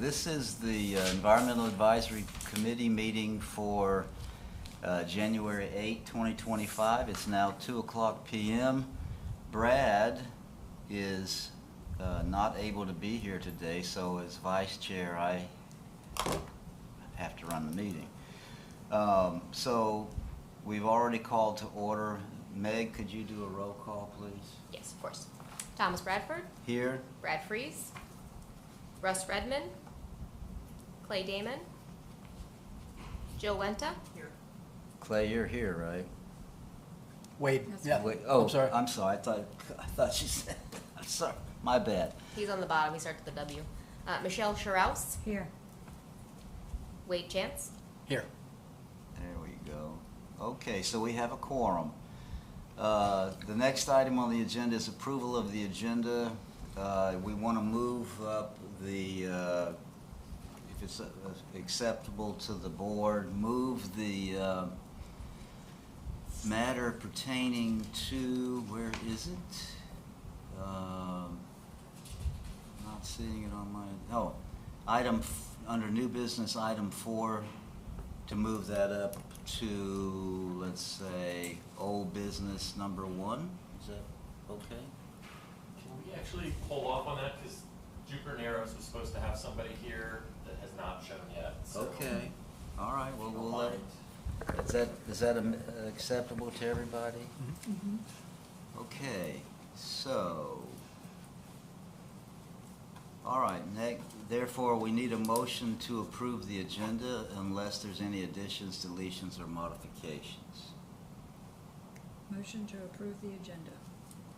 this is the Environmental Advisory Committee meeting for January 8, 2025. It's now 2:00 p.m. Brad is not able to be here today, so as vice chair, I have to run the meeting. So we've already called to order. Meg, could you do a roll call, please? Yes, of course. Thomas Bradford. Here. Brad Fries. Russ Redmond. Clay Damon. Jill Wenta. Here. Clay, you're here, right? Wade. Yeah. Wait, oh, I'm sorry. I thought you said. I'm sorry. My bad. He's on the bottom. He starts with a W. Michelle Scharouse. Here. Wade Chance. Here. There we go. Okay, so we have a quorum. The next item on the agenda is approval of the agenda. We want to move up the, if it's acceptable to the board, move the matter pertaining to, where is it? Not seeing it on my, oh, under new business, item 4, to move that up to, let's say, old business number 1. Is that okay? Can we actually hold off on that, because Jupiter Narrows was supposed to have somebody here that has not shown yet, so. Okay, all right, well, if you don't we'll let mind. it. Is that acceptable to everybody? Mm-hmm. Okay, so, all right, therefore, we need a motion to approve the agenda unless there's any additions, deletions, or modifications. Motion to approve the agenda.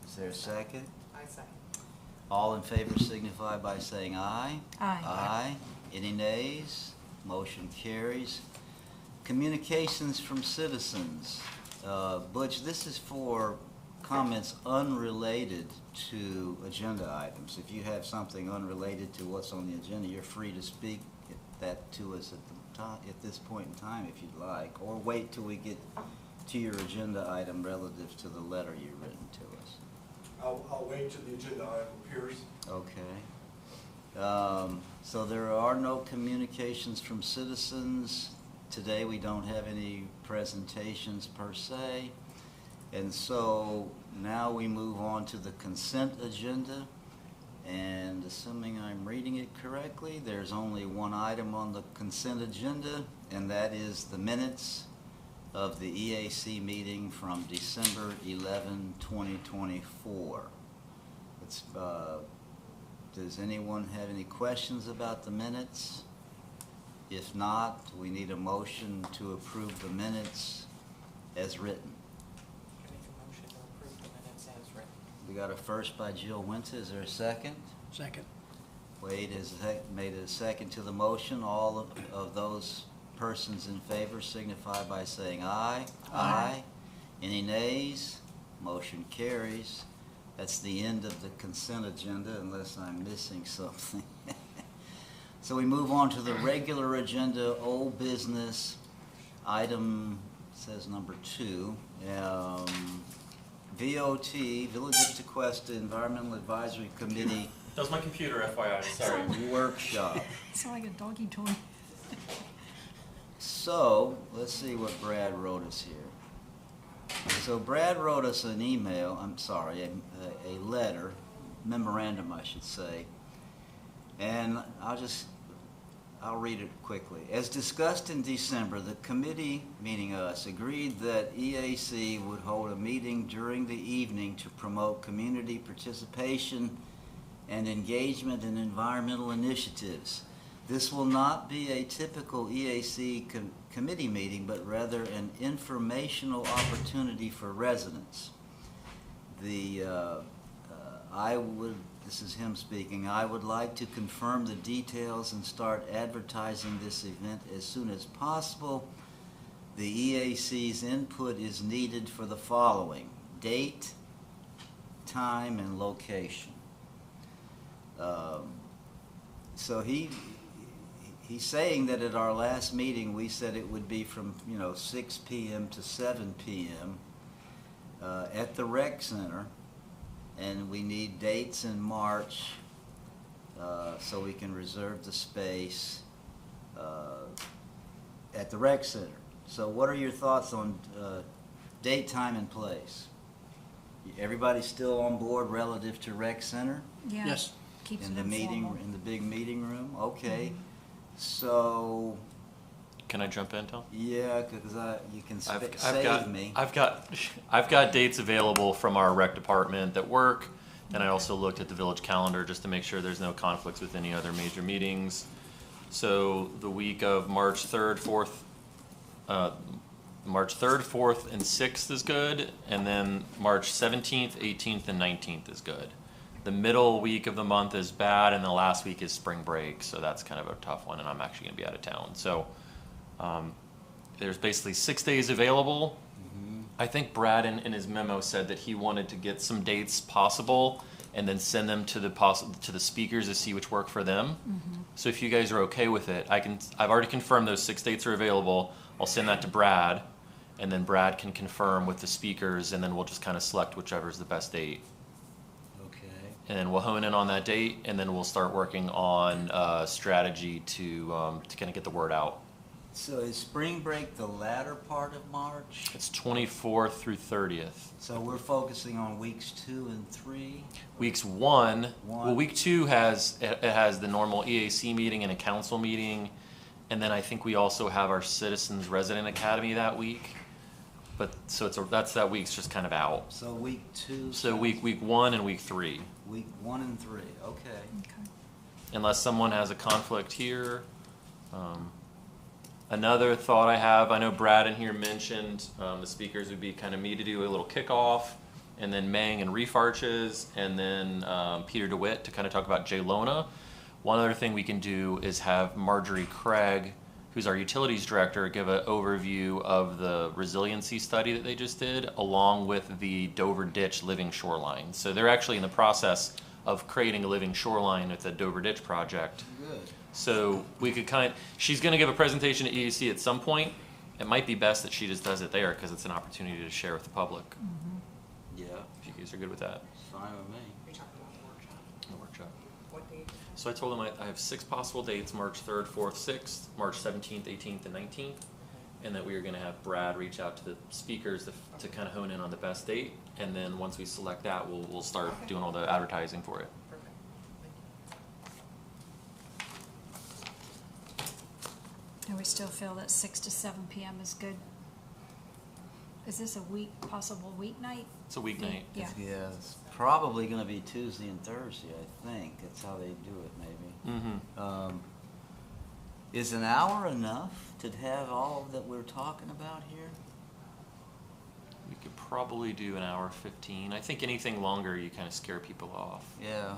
Is there a second? I second. All in favor signify by saying aye. Aye. Aye. Any nays? Motion carries. Communications from citizens. Butch, this is for comments unrelated to agenda items. If you have something unrelated to what's on the agenda, you're free to speak that to us at this point in time if you'd like, or wait till we get to your agenda item relative to the letter you've written to us. I'll wait till the agenda item appears. Okay. So there are no communications from citizens. Today we don't have any presentations per se. And so now we move on to the consent agenda. And assuming I'm reading it correctly, there's only one item on the consent agenda, and that is the minutes of the EAC meeting from December 11, 2024. Does anyone have any questions about the minutes? If not, we need a motion to approve the minutes as written. I make a motion to approve the minutes as written. We got a first by Jill Wenta. Is there a second? Second. Wade has made a second to the motion. All of those persons in favor signify by saying aye. Aye. Any nays? Motion carries. That's the end of the consent agenda unless I'm missing something. So we move on to the regular agenda, old business, item says number 2. VOT, Village of Tequesta Environmental Advisory Committee That was my computer, FYI, sorry. workshop. It's like a doggy toy. So, let's see what Brad wrote us here. So Brad wrote us an email, a letter, memorandum I should say, and I'll read it quickly. As discussed in December, the committee, meaning us, agreed that EAC would hold a meeting during the evening to promote community participation and engagement in environmental initiatives. This will not be a typical EAC committee meeting, but rather an informational opportunity for residents. This is him speaking, I would like to confirm the details and start advertising this event as soon as possible. The EAC's input is needed for the following: date, time, and location. So he's saying that at our last meeting we said it would be from 6 p.m. to 7 p.m. At the rec center, and we need dates in March so we can reserve the space at the rec center. So what are your thoughts on date, time, and place? Everybody still on board relative to rec center? Yeah. Yes. Keeps In it the meeting, informal. in the big meeting room? Okay. So, Can I jump in, Tom? yeah, because you can I've save got, me. I've got dates available from our rec department that work, and I also looked at the village calendar just to make sure there's no conflicts with any other major meetings. So the week of March 3rd, 4th, and 6th is good, and then March 17th, 18th, and 19th is good. The middle week of the month is bad, and the last week is spring break, so that's kind of a tough one, and I'm actually gonna be out of town. So there's basically 6 days available. I think Brad in his memo said that he wanted to get some dates possible and then send them to the speakers to see which work for them. So if you guys are okay with it, I've already confirmed those 6 dates are available. I'll send that to Brad, and then Brad can confirm with the speakers, and then we'll just kind of select whichever is the best date. Okay. And then we'll hone in on that date, and then we'll start working on strategy to kind of get the word out. So is spring break the latter part of March? It's 24th through 30th. So we're focusing on weeks 2 and 3? Weeks one, One. well, week two has the normal EAC meeting and a council meeting, and then I think we also have our Citizens Resident Academy that week. But so that's that week's just kind of out. So week 2? So week 1 and week 3, Week 1 and 3, okay. Okay. unless someone has a conflict here. Another thought I have, I know Brad in here mentioned the speakers would be kind of me to do a little kickoff, and then Mang and Reef Arches, and then Peter DeWitt to kind of talk about J-Lona. One other thing we can do is have Marjorie Craig, who's our utilities director, give an overview of the resiliency study that they just did, along with the Dover Ditch living shoreline. So they're actually in the process of creating a living shoreline with the Dover Ditch project. Good. So we could she's going to give a presentation at EAC at some point. It might be best that she just does it there because it's an opportunity to share with the public. Yeah, If you guys are good with that. it's fine with me. Are you talking about the workshop? The workshop. What date? So I told them I have 6 possible dates, March 3rd, 4th, 6th, March 17th, 18th, and 19th. And that we are going to have Brad reach out to the speakers to kind of hone in on the best date. And then once we select that, we'll start doing all the advertising for it. Perfect. And we still feel that 6 to 7 p.m. is good? Is this a possible weeknight? It's a weeknight. Yeah. Yeah, it's probably gonna be Tuesday and Thursday, I think. That's how they do it, maybe. Mm-hmm. Is an hour enough to have all that we're talking about here? We could probably do an hour 15. I think anything longer, you kind of scare people off. Yeah,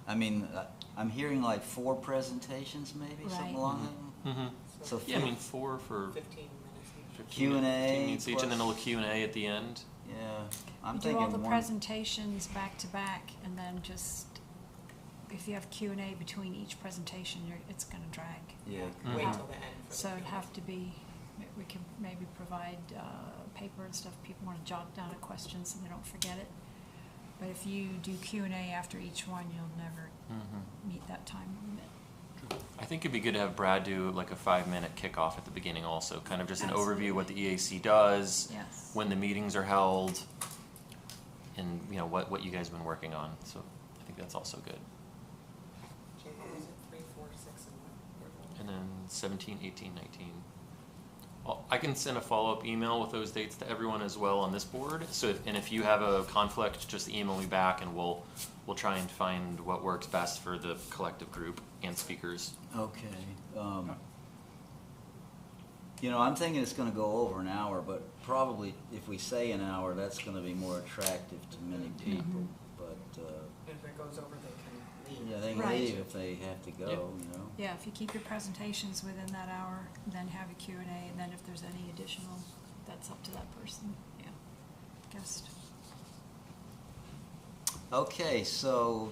I'm hearing like 4 presentations maybe, something Right. along that. Mm-hmm. So Yeah, I mean 4 for 15 minutes each. 15 Q&A minutes, 15 minutes each, and then a plus- little Q&A at the end. Yeah, I'm Do thinking all the one. presentations back to back, and then just, if you have Q&A between each presentation, it's gonna drag. Yeah. Mhm. Wait Mhm. till the end for the. So it'd Q&A. have to be, we can maybe provide paper and stuff, people wanna jot down a question so they don't forget it. But if you do Q&A after each one, you'll never Mm-hmm. meet that time limit. I think it'd be good to have Brad do like a 5-minute kickoff at the beginning also, kind of just an overview of what the EAC does, Yes. when the meetings are held, and what you guys have been working on. So I think that's also good. Jay, what was it? 3, 4, 6, and what? And then 17, 18, 19. I can send a follow-up email with those dates to everyone as well on this board. So if you have a conflict, just email me back, and we'll try and find what works best for the collective group and speakers. Okay. I'm thinking it's gonna go over an hour, but probably if we say an hour, that's gonna be more attractive to many people. But, If it goes over, they can leave. yeah, they can Right. leave if they have to go, Yep. Yeah, if you keep your presentations within that hour, then have a Q&A, and then if there's any additional, that's up to that person, yeah, guest. Okay, so,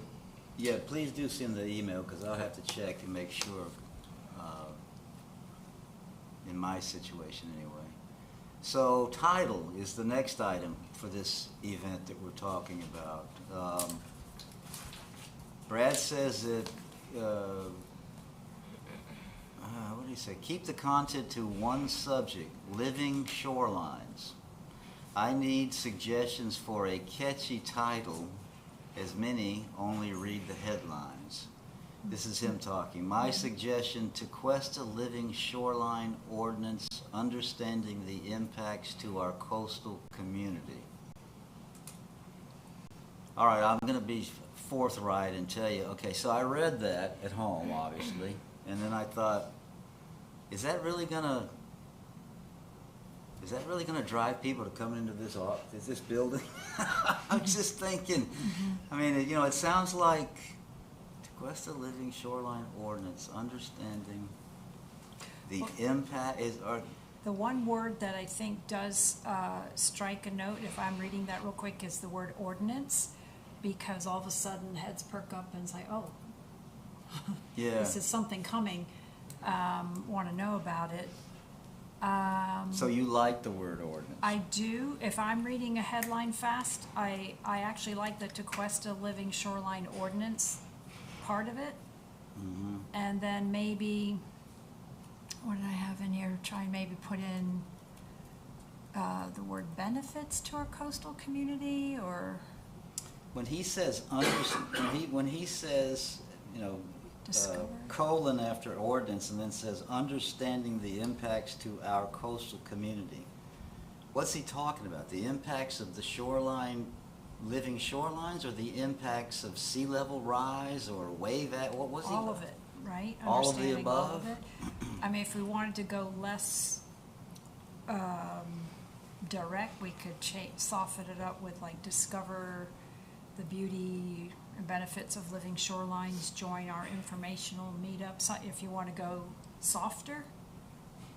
yeah, please do send the email, because I'll have to check to make sure, in my situation anyway. So, title is the next item for this event that we're talking about. Brad says that, what do you say? Keep the content to one subject, living shorelines. I need suggestions for a catchy title, as many only read the headlines. This is him talking. My suggestion, to quest a living shoreline ordinance, understanding the impacts to our coastal community. All right, I'm going to be forthright and tell you, okay, so I read that at home, obviously, and then I thought, is that really going to drive people to come into this building? I'm just thinking, I mean, you know, it sounds like to quest a living shoreline ordinance, understanding the impact is, or The one word that I think does strike a note, if I'm reading that real quick, is the word ordinance, because all of a sudden heads perk up and say, oh, yeah. this is something coming, want to know about it. So you like the word ordinance? I do. If I'm reading a headline fast, I actually like the to quest a living shoreline ordinance part of it. Mm-hmm. And then maybe, what did I have in here? Try and maybe put in the word benefits to our coastal community, or When he says, when he says, you know, discover. colon after ordinance and then says understanding the impacts to our coastal community, what's he talking about? The impacts of the shoreline, living shorelines, or the impacts of sea level rise or wave what was he? All of it, right? All of the Understanding all above? of it. I mean, if we wanted to go less direct, we could soften it up with like discover the beauty and benefits of living shorelines, join our informational meetups. If you want to go softer,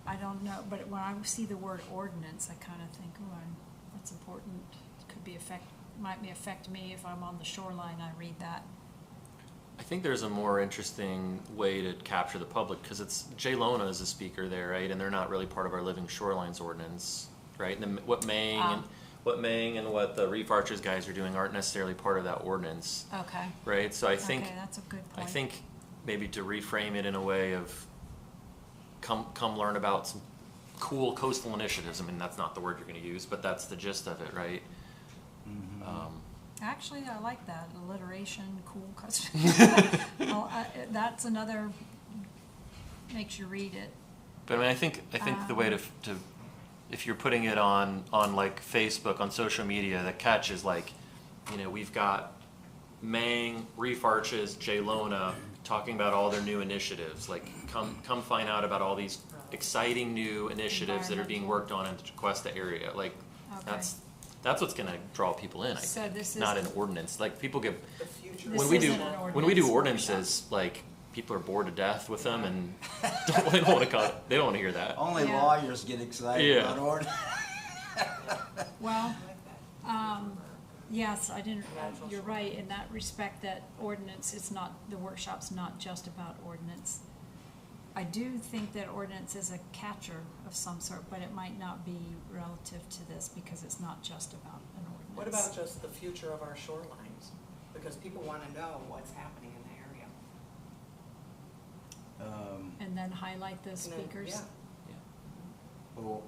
I don't know, but when I see the word ordinance, I kind of think, oh, that's important. It could be might affect me if I'm on the shoreline. I read that. I think there's a more interesting way to capture the public, because it's Jay Lona is a speaker there, right? And they're not really part of our living shorelines ordinance, right? And what Mang and what the Reef Arches guys are doing aren't necessarily part of that ordinance, Okay. right? So I think Okay, that's a good point. I think maybe to reframe it in a way of come learn about some cool coastal initiatives. I mean, that's not the word you're going to use, but that's the gist of it, right? Actually, I like that, alliteration, cool custom. Well, that's another, makes you read it. But I mean, I think the way to if you're putting it on like Facebook, on social media, the catch is like, you know, we've got Mang, Reef Arches, Jay Lona talking about all their new initiatives. Like, come find out about all these exciting new initiatives that are being worked on in the Tequesta area. Like, Okay. that's what's going to draw people in. I So think, this not is- an ordinance. Like, people get The future. This when we do isn't an when we do ordinance ordinances, like, people are bored to death with them and they don't want to hear that. Only Yeah. lawyers get excited Yeah. about ordinance. Well, yes, I didn't, you're right in that respect, that ordinance, the workshop's not just about ordinance. I do think that ordinance is a catcher of some sort, but it might not be relative to this because it's not just about an ordinance. What about just the future of our shorelines? Because people want to know what's happening in the area. And then highlight the And then- speakers? yeah. Well,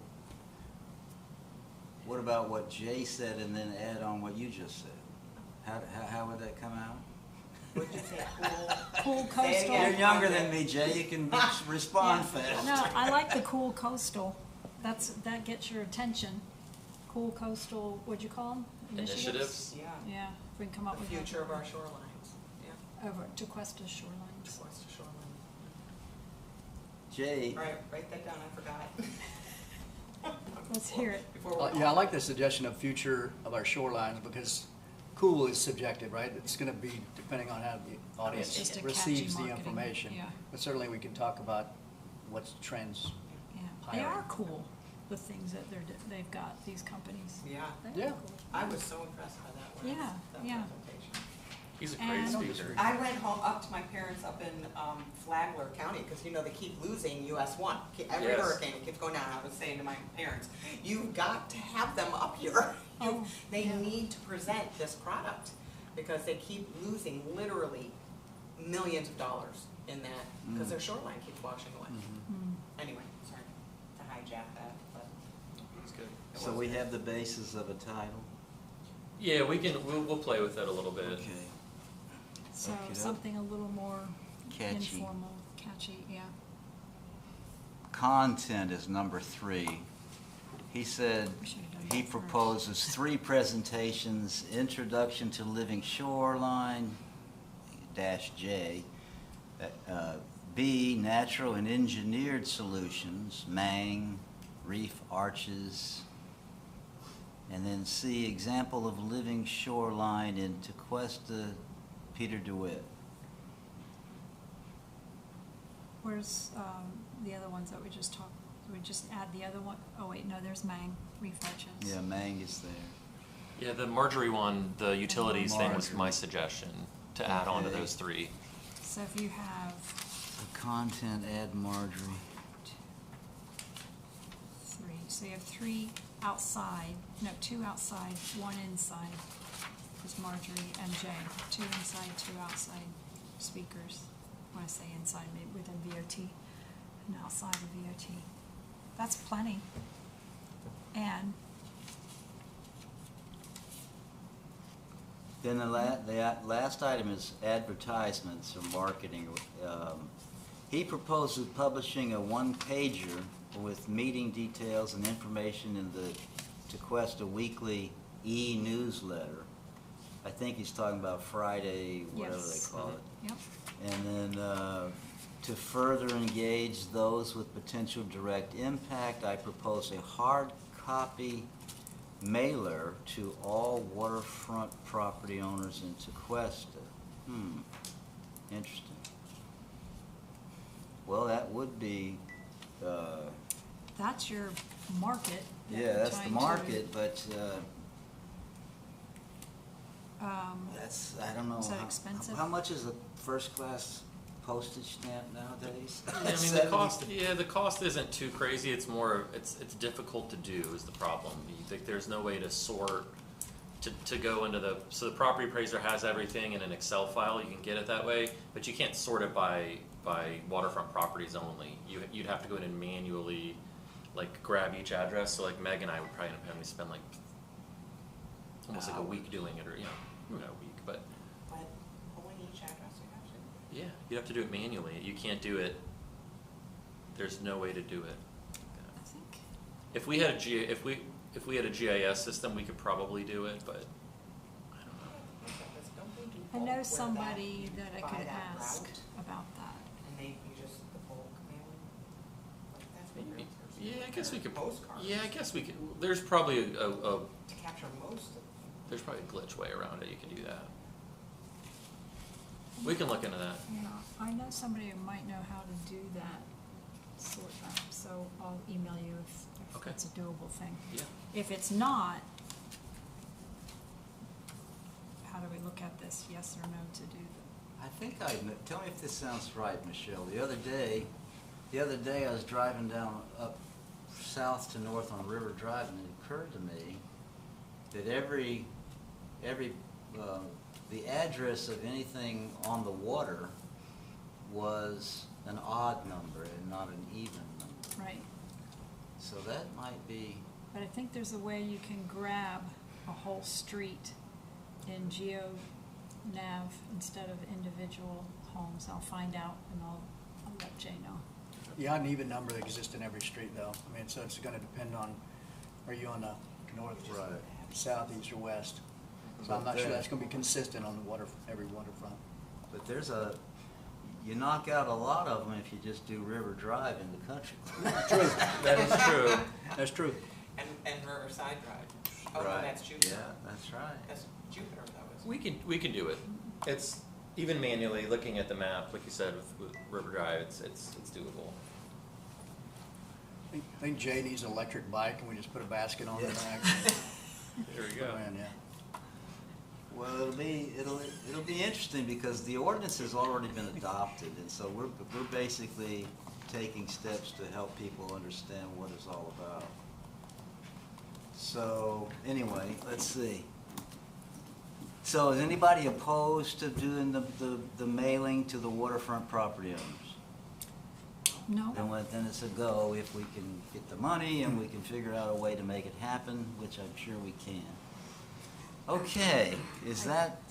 what about what Jay said and then add on what you just said? How would that come out? What'd you say, cool? Cool Say it coastal. again. You're younger than me, Jay. You can respond Yeah. fast. No, I like the cool coastal. That gets your attention. Cool coastal, what'd you call them? Initiatives. Yeah. Yeah, if we can come up The with. future of our shorelines. Yeah. Over Tequesta shorelines. Tequesta shoreline. Jay, All right, write that down, I forgot. Let's hear it. Before we Yeah, I like the suggestion of future of our shorelines, because cool is subjective, right? It's gonna be depending on how the audience just a receives catchy the marketing, information. yeah. But certainly we can talk about what's trends. Yeah, they Hiring. are cool, the things that they've got, these companies. Yeah, They're Yeah. cool. I was so impressed by that one. Yeah, that yeah. presentation. He's a great And- speaker. I went home up to my parents up in Flagler County, because you know they keep losing US 1. Every Yes. hurricane it keeps going down. I was saying to my parents, you've got to have them up here. Oh, They yeah. need to present this product because they keep losing literally millions of dollars in that, because their shoreline keeps washing away. Mm. Anyway, sorry to hijack that, but It's good. it So was we good. have the basis of a title? Yeah, we'll play with it a little bit. Okay. So Okey-doke. something a little more Catchy. informal, catchy, yeah. Content is number 3. He said We should've done he that first. proposes 3 presentations: Introduction to Living Shoreline, -J, B, Natural and Engineered Solutions, Mang, Reef Arches, and then C, Example of Living Shoreline in Tequesta, Peter DeWitt. Where's, the other ones that we just talked, we just add the other one? Oh wait, no, there's Mang, Reef Arches. Yeah, Mang is there. Yeah, the Marjorie one, the utilities thing was Marjorie. my suggestion to add on to Okay. those 3. So if you have The content, add Marjorie. 3, so you have 3 outside, no, 2 outside, 1 inside is Marjorie and Jay. 2 inside, 2 outside speakers. When I say inside, maybe within VOT and outside of VOT. That's plenty. And Then the last item is advertisements or marketing. He proposes publishing a 1-pager with meeting details and information in the Tequesta Weekly e-newsletter. I think he's talking about Friday, whatever they yes. call it. Yep. And then to further engage those with potential direct impact, I propose a hard copy mailer to all waterfront property owners in Tequesta. Interesting. Well, that would be, That's your market. that yeah, you're that's the trying to, market, but Um, that's, I don't know. Is that how- expensive? How much is a first-class postage stamp nowadays? I mean, the 70? cost isn't too crazy. It's more, it's difficult to do is the problem. You think there's no way to sort, to go into so the property appraiser has everything in an Excel file. You can get it that way, but you can't sort it by waterfront properties only. You'd have to go in and manually, like, grab each address. So like Meg and I would probably end up having to spend like almost like a week doing it, or not a week, but But pulling each address you have to. yeah, you have to do it manually. You can't do it. There's no way to do it. I think, If we had if we had a GIS system, we could probably do it, but I don't know. Don't they do I bulk know where somebody that I by could that ask route, about that. And they just the bulk mailing? Like, that's what Maybe. realtors Yeah, I do. guess we could. Postcards. Yeah, I guess we could. There's probably a To capture most of them. there's probably a glitch way around it. You can do that. We can look into that. Yeah, I know somebody who might know how to do that sort of, so I'll email you if Okay. it's a doable thing. Yeah. If it's not, how do we look at this, yes or no to do that? I think tell me if this sounds right, Michelle. The other day I was driving down up south to north on River Drive, and it occurred to me that the address of anything on the water was an odd number and not an even number. Right, So that might be, but I think there's a way you can grab a whole street in GeoNav instead of individual homes. I'll find out and I'll let Jay know. Yeah, an even number exists in every street though. I mean, so it's gonna depend on, are you on the north, Right. south, east, or west? So But I'm not sure then- that's gonna be consistent on the every waterfront. but you knock out a lot of them if you just do River Drive in the country. True. That is true. That's true. And Riverside Drive. Oh, no, Right. that's Jupiter. Yeah, that's right. That's Jupiter, that was. We can do it. It's even manually looking at the map, like you said with River Drive. It's doable. I think Jay needs an electric bike and we just put a basket on the Yeah. back. There we Put go. it in, yeah. Well, it'll be interesting because the ordinance has already been adopted, and so we're basically taking steps to help people understand what it's all about. So, anyway, let's see. So is anybody opposed to doing the mailing to the waterfront property owners? No? Then it's a go if we can get the money and we can figure out a way to make it happen, which I'm sure we can. Okay, is that,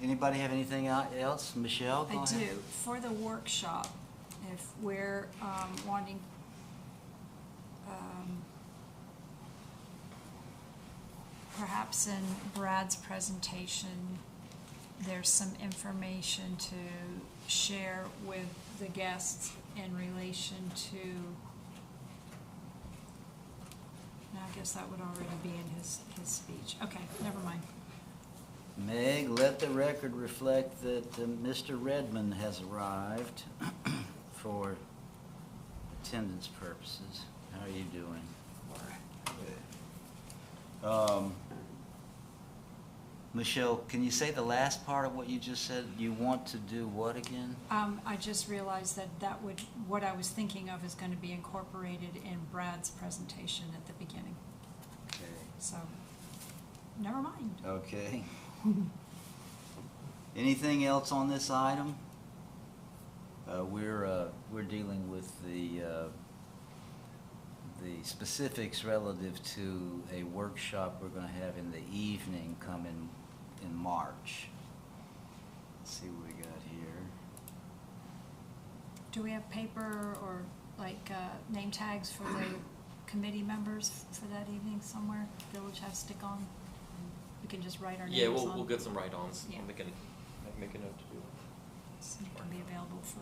anybody have anything else? Michelle, go I ahead. do. For the workshop, if we're wanting, perhaps in Brad's presentation, there's some information to share with the guests in relation to, no, I guess that would already be in his speech. Okay, never mind. Meg, let the record reflect that Mr. Redmond has arrived for attendance purposes. How are you doing? Michelle, can you say the last part of what you just said? You want to do what again? I just realized that what I was thinking of is going to be incorporated in Brad's presentation at the beginning. Okay. So, never mind. Okay. Anything else on this item? We're dealing with the specifics relative to a workshop we're going to have in the evening coming in March. Let's see what we got here. Do we have paper or like name tags for the committee members for that evening somewhere? Village has stick on. We can just write our names Yeah, on. we'll get some write-ons. Yeah. Make a note to do it. So it can be available for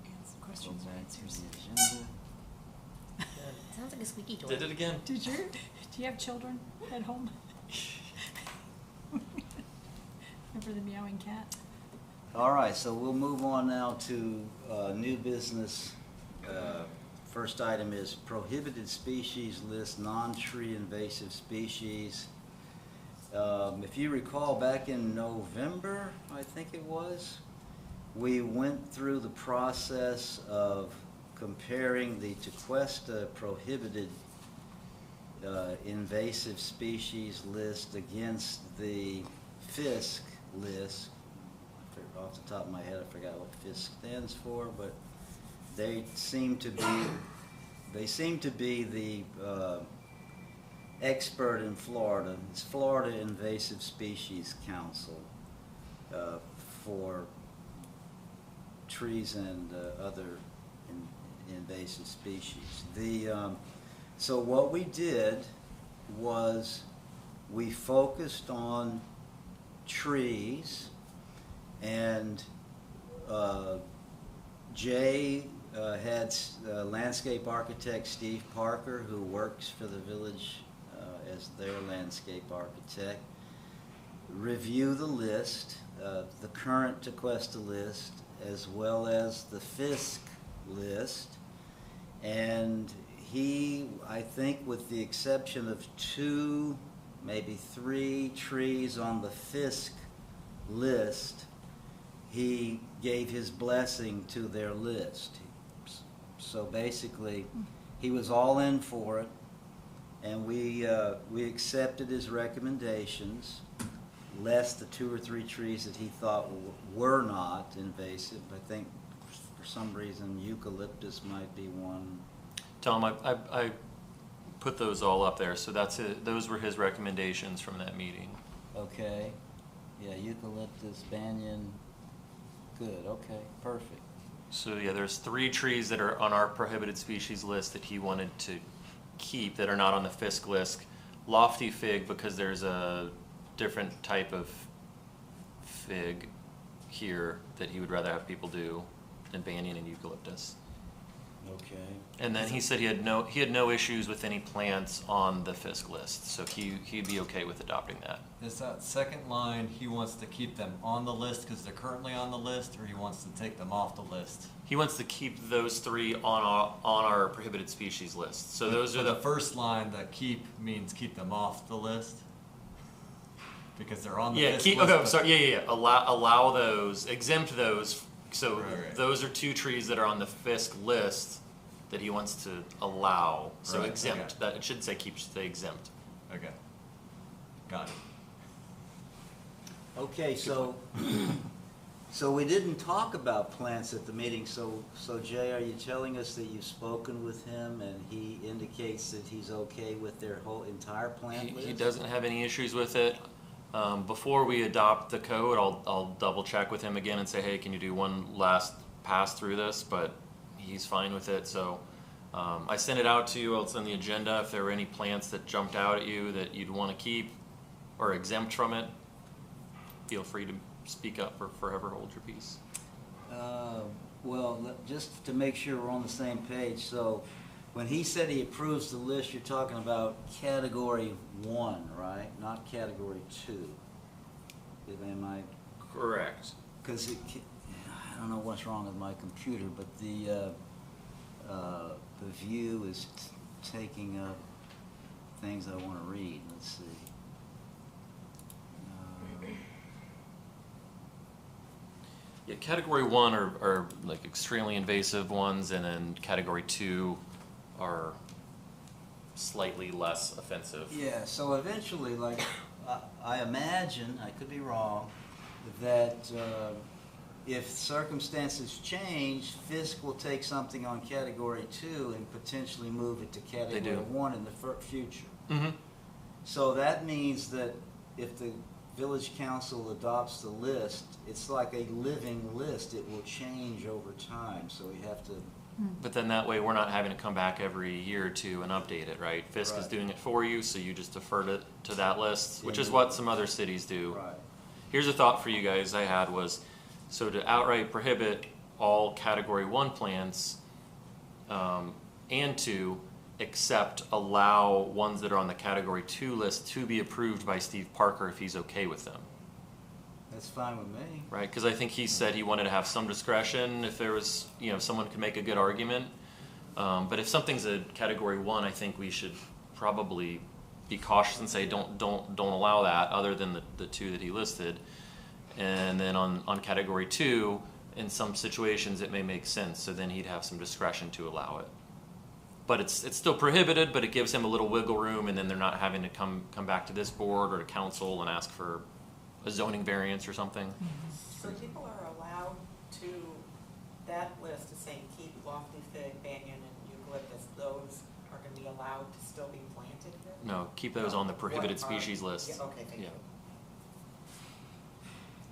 Go questions or back to answers. the agenda. Sounds like a squeaky toy. Did it again. Do you have children at home? Remember the meowing cat? All right, so we'll move on now to new business. First item is prohibited species list, non-tree invasive species. If you recall, back in November, I think it was, we went through the process of comparing the Tequesta prohibited invasive species list against the FISC list. Off the top of my head, I forgot what FISC stands for, but they seem to be the expert in Florida. It's Florida Invasive Species Council for trees and other invasive species. So what we did was we focused on trees, and Jay had landscape architect Steve Parker, who works for the village as their landscape architect, review the list, the current Tequesta list, as well as the FISC list. And he, I think with the exception of 2, maybe 3 trees on the FISC list, he gave his blessing to their list. So basically, he was all in for it, and we accepted his recommendations, less the 2 or 3 trees that he thought were not invasive. I think for some reason eucalyptus might be one. Tom, I put those all up there, so that's it. Those were his recommendations from that meeting. Okay. Yeah, eucalyptus, banyan. Good, okay, perfect. So yeah, there's 3 trees that are on our prohibited species list that he wanted to keep that are not on the FISC list. Lofty fig, because there's a different type of fig here that he would rather have people do than banyan and eucalyptus. Okay. And then he said he had no issues with any plants on the FISC list, so he'd be okay with adopting that. Is that second line, he wants to keep them on the list because they're currently on the list, or he wants to take them off the list? He wants to keep those 3 on our prohibited species list. So those are the the first line, that keep means keep them off the list? Because they're on the yeah. list. Keep, okay, I'm sorry. Yeah. Allow those, exempt those. So Right. those are 2 trees that are on the FISC list that he wants to allow. So Right, exempt. okay. That it should say keep. Say exempt. Okay. Got it. Okay, so, so we didn't talk about plants at the meeting, so Jay, are you telling us that you've spoken with him and he indicates that he's okay with their whole entire plant list? He doesn't have any issues with it. Before we adopt the code, I'll double check with him again and say, hey, can you do one last pass through this? But he's fine with it, so I sent it out to you. It's on the agenda. If there were any plants that jumped out at you that you'd want to keep or exempt from it, feel free to speak up or forever hold your peace. Well, just to make sure we're on the same page, so when he said he approves the list, you're talking about category 1, right? Not category 2. Am I? Correct. Because I don't know what's wrong with my computer, but the view is taking up things I want to read. Let's see. Yeah, category 1 are like extremely invasive ones, and then category 2 are slightly less offensive. Yeah, so eventually, like, I imagine, I could be wrong, that if circumstances change, Fisk will take something on category 2 and potentially move it to category do. 1 in the future. Mm-hmm. So that means that if the village council adopts the list, it's like a living list. It will change over time, so we have to. But then that way we're not having to come back every year or two and update it, right? Fisk is Right. doing it for you, so you just deferred it to that list, which is Yeah. what some other cities do. Right. Here's a thought for you guys I had was, so to outright prohibit all category 1 plants, and to except allow ones that are on the category 2 list to be approved by Steve Parker if he's okay with them. That's fine with me. Right, because I think he said he wanted to have some discretion if there was, someone could make a good argument. But if something's a category 1, I think we should probably be cautious and say don't allow that, other than the 2 that he listed. And then on category 2, in some situations it may make sense, so then he'd have some discretion to allow it. But it's still prohibited, but it gives him a little wiggle room, and then they're not having to come back to this board or to council and ask for a zoning variance or something. So people are allowed to, that list is saying keep lofty fig, banyan, and eucalyptus, those are gonna be allowed to still be planted here? No, keep those on the prohibited What are- species list. Yeah, okay, thank Yeah. you.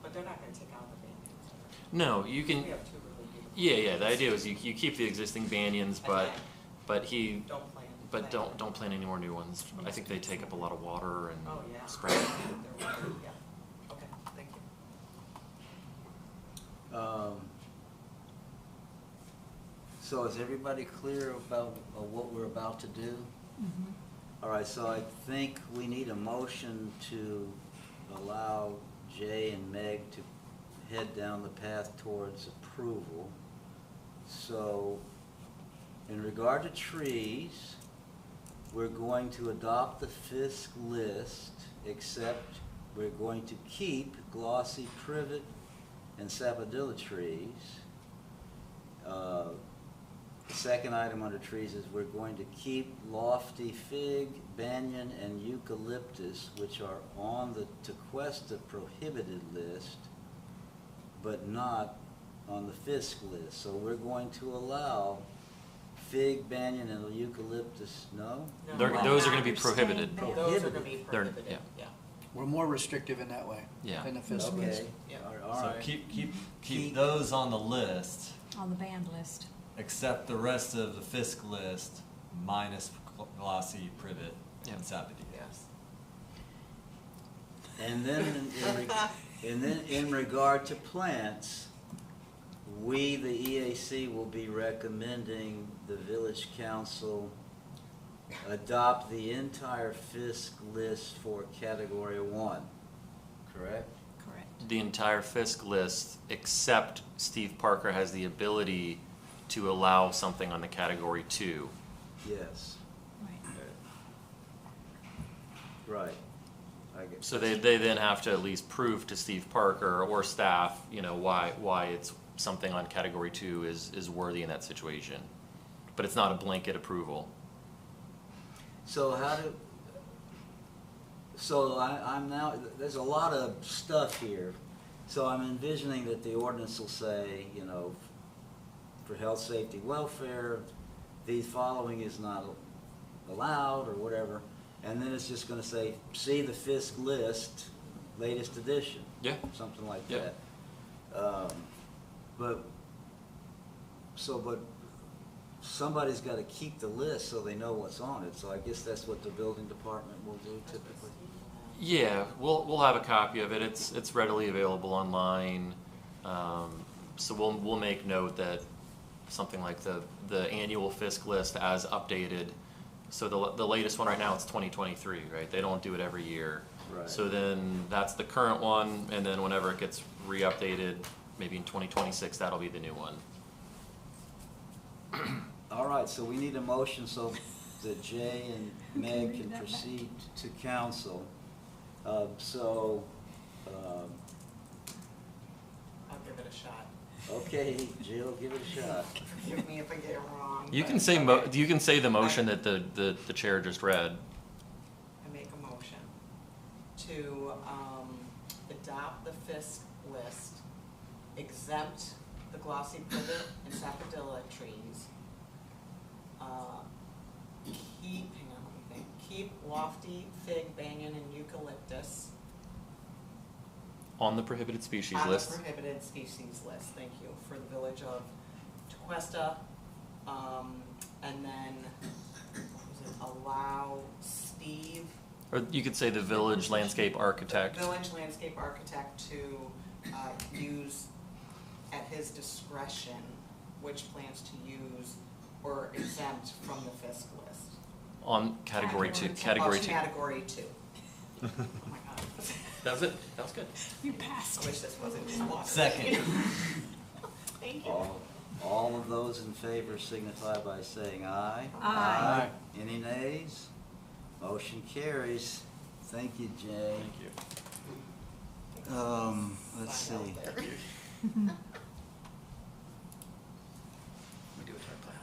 But they're not gonna take out the banyans, are No, you they? can. We have 2 really beautiful. Yeah. The idea is you keep the existing banyans, but he. Don't plant. But don't plant any more new ones. I think they take up a lot of water and Oh, yeah. spray. They're water, yeah. Okay, thank you. So is everybody clear about what we're about to do? All right, so I think we need a motion to allow Jay and Meg to head down the path towards approval. So in regard to trees, we're going to adopt the Fisk list, except we're going to keep glossy privet and sapodilla trees. The second item under trees is we're going to keep lofty fig, banyan, and eucalyptus, which are on the Tequesta prohibited list, but not on the Fisk list. So we're going to allow fig, banyan, and eucalyptus, no? No. Those are going to be prohibited. Those are gonna be They're- prohibited, yeah. yeah. We're more restrictive in that way. Yeah. Than the Fisk Okay, list. Yeah. all So right. keep those on the list, On the banned list. except the rest of the Fisk list minus glossy privet Yeah. and sapodilla. Yes. And then in regard to plants, we, the EAC, will be recommending the village council adopt the entire Fisk list for category 1, correct? Correct. The entire Fisk list, except Steve Parker has the ability to allow something on the category 2. Yes, Right. right. I get. So they then have to at least prove to Steve Parker or staff, why it's something on category 2 is worthy in that situation. But it's not a blanket approval. So how So I'm now, there's a lot of stuff here. So I'm envisioning that the ordinance will say, you know, for health, safety, welfare, the following is not allowed or whatever. And then it's just gonna say, see the FISC list, latest edition. Yeah. Something like Yeah. that. But somebody's gotta keep the list so they know what's on it. So I guess that's what the building department will do typically. Yeah, we'll have a copy of it. It's readily available online. So we'll make note that something like the annual FISC list as updated. So the latest one right now, it's 2023, right? They don't do it every year. Right. So then that's the current one, and then whenever it gets re-updated, maybe in 2026, that'll be the new one. All right, so we need a motion so that Jay and Meg read can that back. proceed to council. I'll give it a shot. Okay, Jill, give it a shot. Forgive me if I get it wrong. You but- can say okay. you can say the motion that the chair just read. I make a motion to adopt the FISC list, exempt the glossy privet and sapodilla trees, keep lofty fig, banyan, and eucalyptus On the prohibited species on list. the prohibited species list, thank you, for the village of Tequesta, and then, what was it, allow Steve, Or you could say the village landscape architect. village landscape architect, to use at his discretion which plants to use or exempt from the FISC list. On category two. Oh, Category two. Category 2. Oh my God. That was it. That was good. You I passed. wish this wasn't just water. Second. Thank you. All of those in favor signify by saying aye. Aye. Any nays? Motion carries. Thank you, Jay. Thank you. Let's see. Sign out there. We do a chart plan.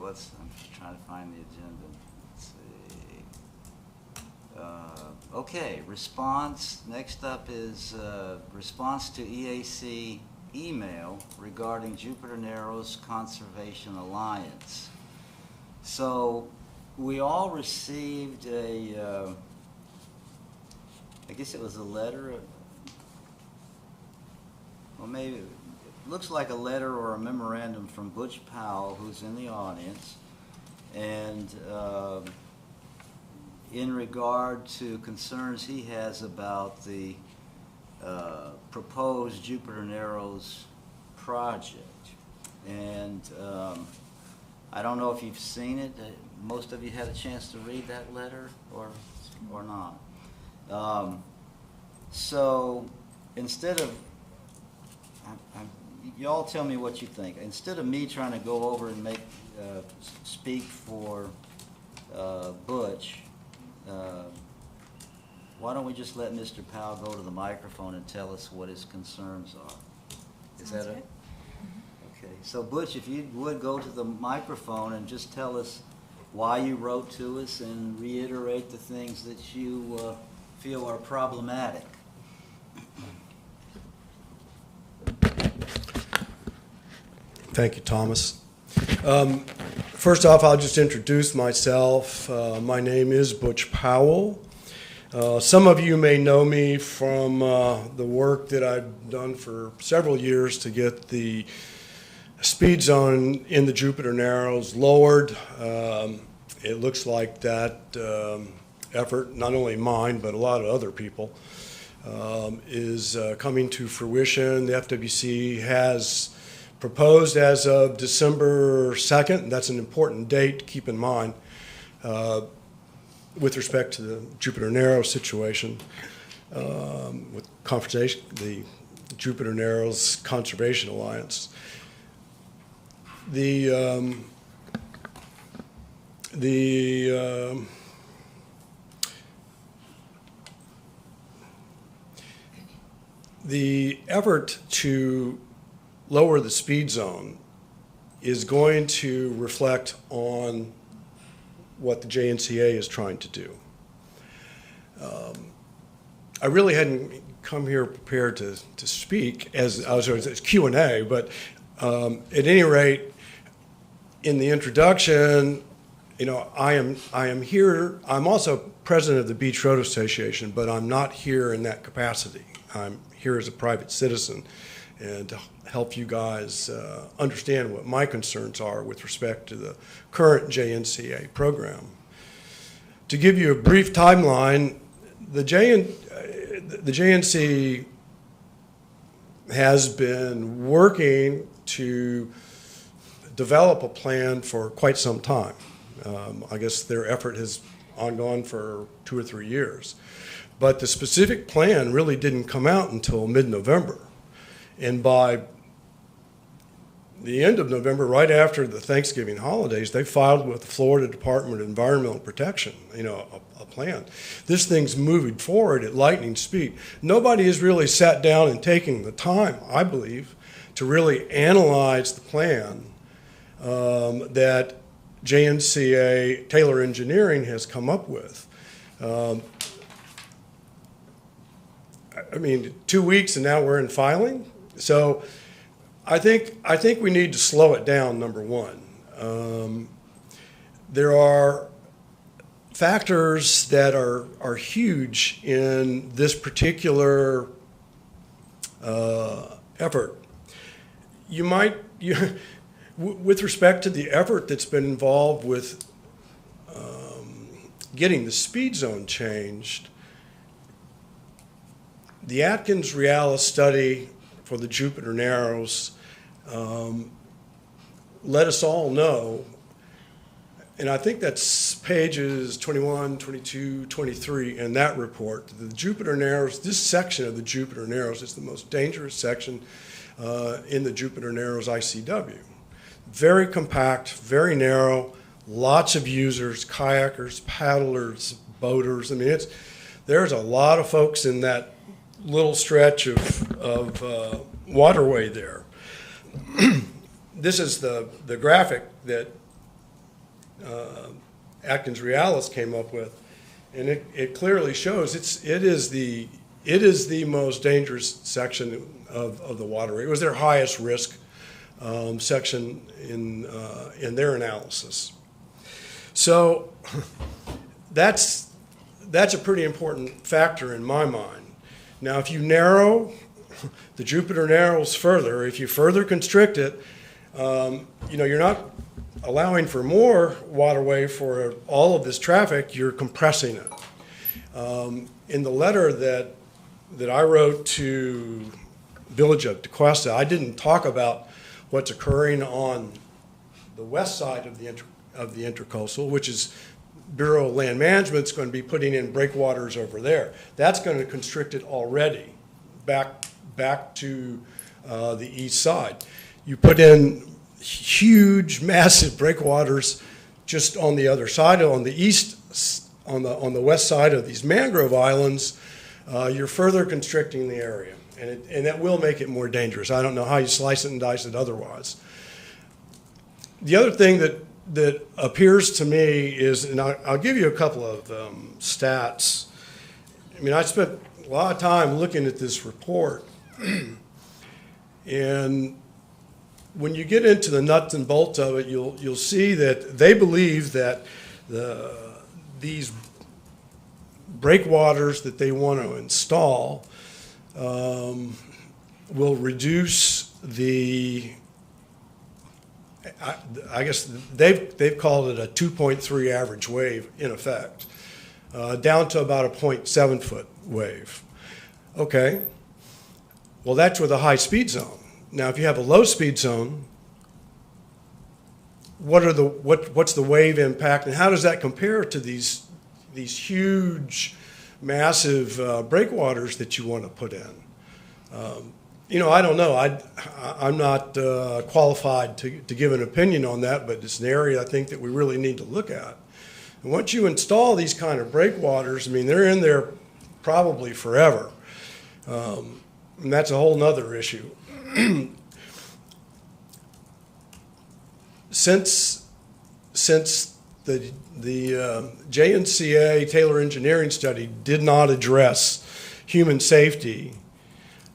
Let's see, I'm just trying to find the agenda. Let's see. Okay, response. Next up is response to EAC email regarding Jupiter Narrows Conservation Alliance. So we all received I guess it was a letter, well maybe, it looks like a letter or a memorandum from Butch Powell, who's in the audience, and in regard to concerns he has about the proposed Jupiter Narrows project. And I don't know if you've seen it. Most of you had a chance to read that letter or not. So instead of, y'all tell me what you think. Instead of me trying to go over and speak for Butch, why don't we just let Mr. Powell go to the microphone and tell us what his concerns are? Is Sounds that good. Okay, so Butch, if you would go to the microphone and just tell us why you wrote to us and reiterate the things that you feel are problematic. Thank you, Thomas. First off, I'll just introduce myself. My name is Butch Powell. Some of you may know me from the work that I've done for several years to get the speed zone in the Jupiter Narrows lowered. It looks like that effort, not only mine, but a lot of other people, is coming to fruition. The FWC has proposed as of December 2nd, that's an important date to keep in mind, with respect to the Jupiter Narrows situation, with the Jupiter Narrows Conservation Alliance. The effort to lower the speed zone is going to reflect on what the JNCA is trying to do. I really hadn't come here prepared to speak as Q&A, but at any rate, in the introduction, I am here. I'm also president of the Beach Road Association, but I'm not here in that capacity. I'm here as a private citizen and to help you guys understand what my concerns are with respect to the current JNCA program. To give you a brief timeline, the JNC has been working to develop a plan for quite some time. I guess their effort has gone for 2 or 3 years. But the specific plan really didn't come out until mid-November. And by the end of November, right after the Thanksgiving holidays, they filed with the Florida Department of Environmental Protection, a plan. This thing's moving forward at lightning speed. Nobody has really sat down and taken the time, I believe, to really analyze the plan that JNCA Taylor Engineering has come up with. 2 weeks and now we're in filing. So I think we need to slow it down, number one. There are factors that are huge in this particular effort. With respect to the effort that's been involved with getting the speed zone changed, the Atkins-Realis study for the Jupiter Narrows let us all know, and I think that's pages 21, 22, 23 in that report, the Jupiter Narrows, this section of the Jupiter Narrows is the most dangerous section in the Jupiter Narrows ICW. Very compact, very narrow, lots of users, kayakers, paddlers, boaters. There's a lot of folks in that little stretch of waterway there. This is the graphic that Atkins-Realis came up with, and it clearly shows it is the most dangerous section of the waterway. It was their highest risk section in their analysis. So that's a pretty important factor in my mind. Now, if you narrow the Jupiter Narrows further, if you further constrict it, you're not allowing for more waterway for all of this traffic, you're compressing it. In the letter that I wrote to Village of DeQuesta, I didn't talk about what's occurring on the west side of the intercoastal, which is Bureau of Land Management's going to be putting in breakwaters over there. That's going to constrict it already back to the east side. You put in huge, massive breakwaters just on the other side, on the east, on the west side of these mangrove islands. You're further constricting the area, and that will make it more dangerous. I don't know how you slice it and dice it otherwise. The other thing that appears to me is, and I'll give you a couple of stats. I spent a lot of time looking at this report, and when you get into the nuts and bolts of it, you'll see that they believe that these breakwaters that they want to install will reduce the, I guess they've called it a 2.3 average wave in effect, down to about a 0.7 foot wave. Okay, well that's with a high speed zone. Now if you have a low speed zone, what's the wave impact, and how does that compare to these huge, massive breakwaters that you want to put in? I don't know. I'm not qualified to give an opinion on that, but it's an area I think that we really need to look at. And once you install these kind of breakwaters, they're in there probably forever. And that's a whole nother issue. since the JNCA Taylor Engineering study did not address human safety,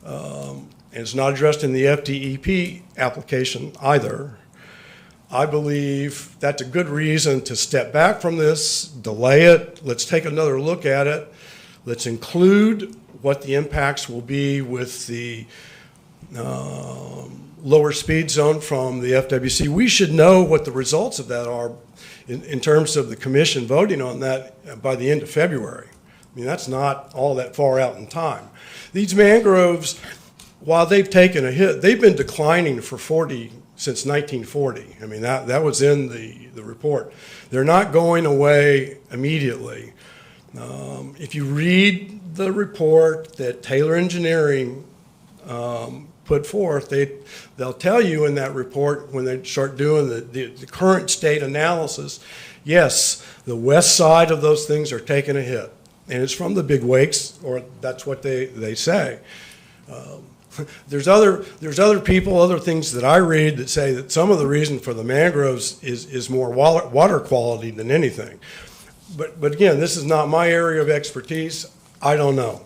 and it's not addressed in the FDEP application either, I believe that's a good reason to step back from this, delay it, let's take another look at it, let's include what the impacts will be with the lower speed zone from the FWC. We should know what the results of that are in terms of the commission voting on that by the end of February. I mean, that's not all that far out in time. These mangroves, while they've taken a hit, they've been declining since 1940. I mean, that was in the report. They're not going away immediately. If you read the report that Taylor Engineering put forth, they'll tell you in that report when they start doing the current state analysis, yes, the west side of those things are taking a hit. And it's from the big wakes, or that's what they say. There's other people, other things that I read that say that some of the reason for the mangroves is more water quality than anything. But again, this is not my area of expertise. I don't know.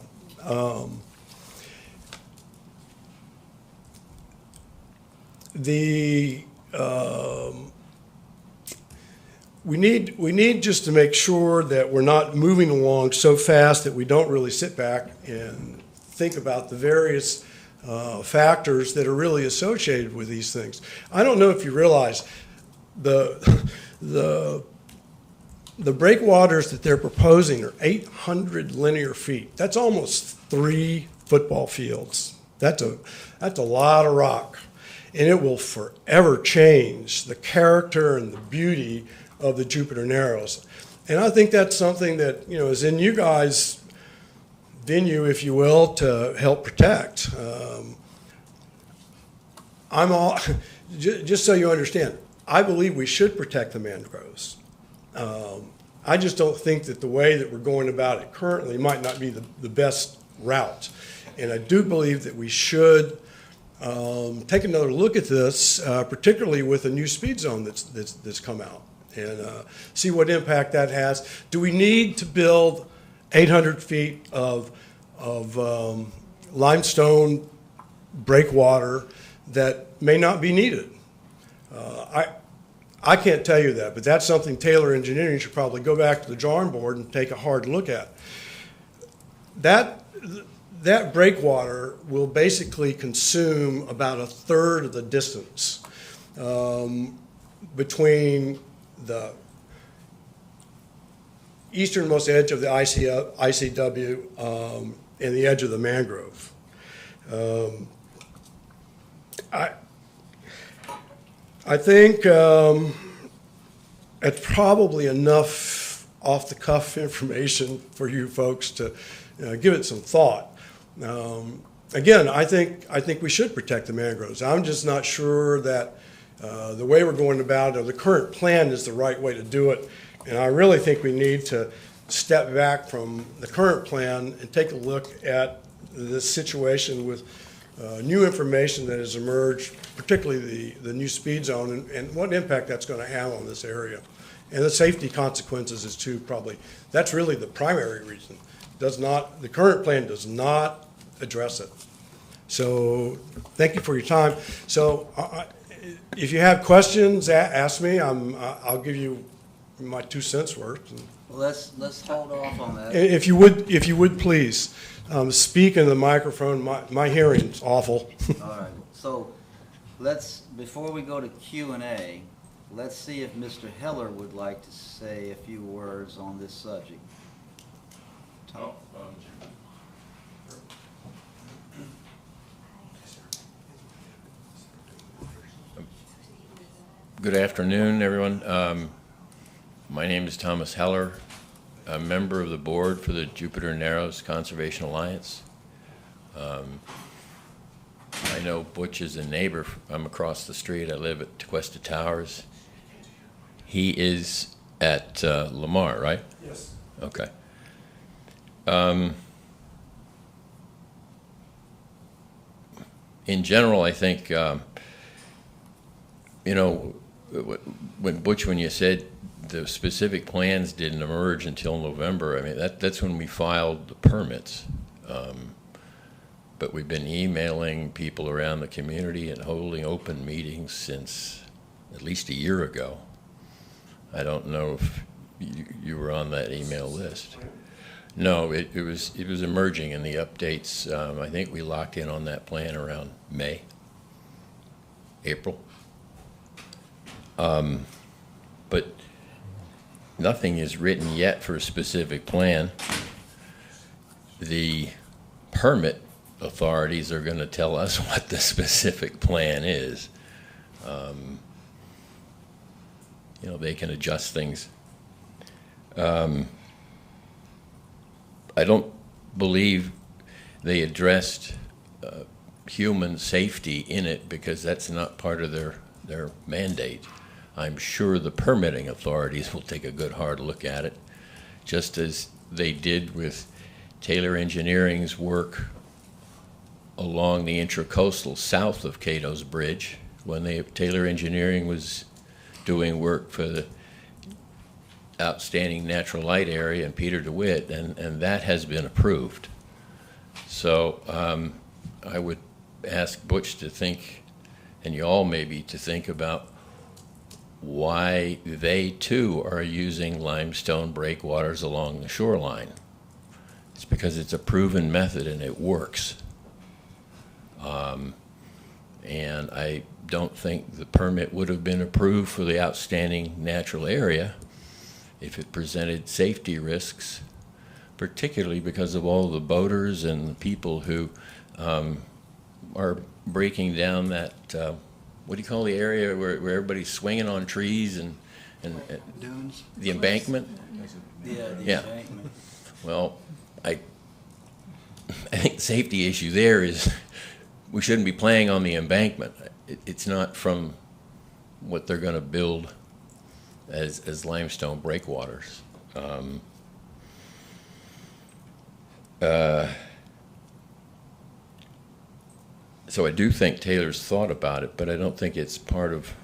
We need just to make sure that we're not moving along so fast that we don't really sit back and think about the various factors that are really associated with these things. I don't know if you realize the breakwaters that they're proposing are 800 linear feet. That's almost 3 football fields. That's a lot of rock, and it will forever change the character and the beauty of the Jupiter Narrows. And I think that's something that, you know, is in you guys' venue, if you will, to help protect. Just so you understand, I believe we should protect the mangroves. I just don't think that the way that we're going about it currently might not be the best route. And I do believe that we should take another look at this, particularly with a new speed zone that's come out, and see what impact that has. Do we need to build 800 feet of limestone breakwater that may not be needed? I can't tell you that, but that's something Taylor Engineering should probably go back to the drawing board and take a hard look at. That breakwater will basically consume about 1/3 of the distance between the easternmost edge of the ICW and the edge of the mangrove. I think it's probably enough off-the-cuff information for you folks to give it some thought. Again, I think we should protect the mangroves. I'm just not sure that the way we're going about it, or the current plan, is the right way to do it. And I really think we need to step back from the current plan and take a look at this situation with new information that has emerged, particularly the new speed zone, and what impact that's going to have on this area. And the safety consequences is too, probably. That's really the primary reason. The current plan does not address it. So thank you for your time. So if you have questions, ask me. I'll give you my 2 cents worth. Well, let's hold off on that. If you would please speak in the microphone. My hearing's awful. All right. So before we go to Q&A, let's see if Mr. Heller would like to say a few words on this subject. Tom? Good afternoon, everyone. My name is Thomas Heller, a member of the board for the Jupiter Narrows Conservation Alliance. I know Butch is a neighbor. I'm across the street. I live at Tequesta Towers. He is at Lamar, right? Yes. Okay. In general, I think, when Butch, when you said the specific plans didn't emerge until November, I mean, that's when we filed the permits. But we've been emailing people around the community and holding open meetings since at least a year ago. I don't know if you were on that email list. No, it was emerging in the updates. I think we locked in on that plan around May, April. But nothing is written yet for a specific plan. The permit authorities are going to tell us what the specific plan is. You know, they can adjust things. I don't believe they addressed human safety in it because that's not part of their mandate. I'm sure the permitting authorities will take a good hard look at it, just as they did with Taylor Engineering's work along the intracoastal south of Cato's Bridge when Taylor Engineering was doing work for the outstanding natural light area in Peter DeWitt, and that has been approved. So I would ask Butch to think, and you all maybe, to think about why they too are using limestone breakwaters along the shoreline. It's because it's a proven method and it works. And I don't think the permit would have been approved for the outstanding natural area if it presented safety risks, particularly because of all the boaters and the people who are breaking down that, what do you call the area where everybody's swinging on trees and Dunes? the embankment? Yeah, the Yeah. embankment. Well, I think the safety issue there is we shouldn't be playing on the embankment. It's not from what they're going to build as limestone breakwaters. So I do think Taylor's thought about it, but I don't think it's part of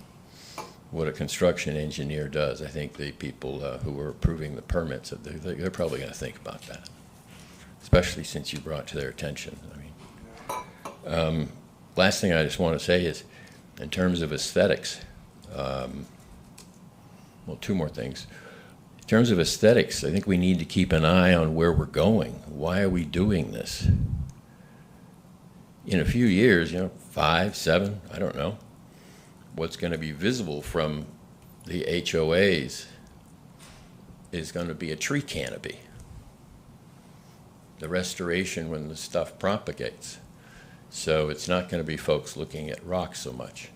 what a construction engineer does. I think the people who are approving the permits, they're probably going to think about that, especially since you brought it to their attention. I mean, last thing I just want to say is, in terms of aesthetics, well, two more things. In terms of aesthetics, I think we need to keep an eye on where we're going. Why are we doing this? In a few years, 5, 7, I don't know, what's going to be visible from the HOAs is going to be a tree canopy. The restoration when the stuff propagates. So it's not going to be folks looking at rocks so much.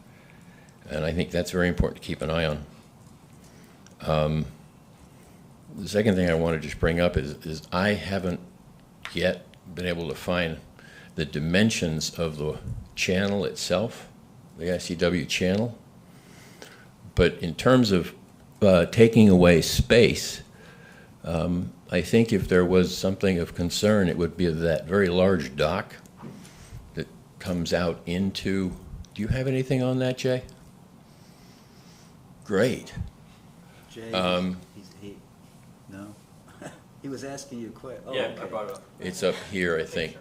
And I think that's very important to keep an eye on. The second thing I want to just bring up is I haven't yet been able to find the dimensions of the channel itself, the ICW channel. But in terms of taking away space, I think if there was something of concern, it would be that very large dock that comes out into, do you have anything on that, Jay? Great. Jay, no? He was asking you a question. Oh, Yeah, okay. I brought it up. It's up here, I think.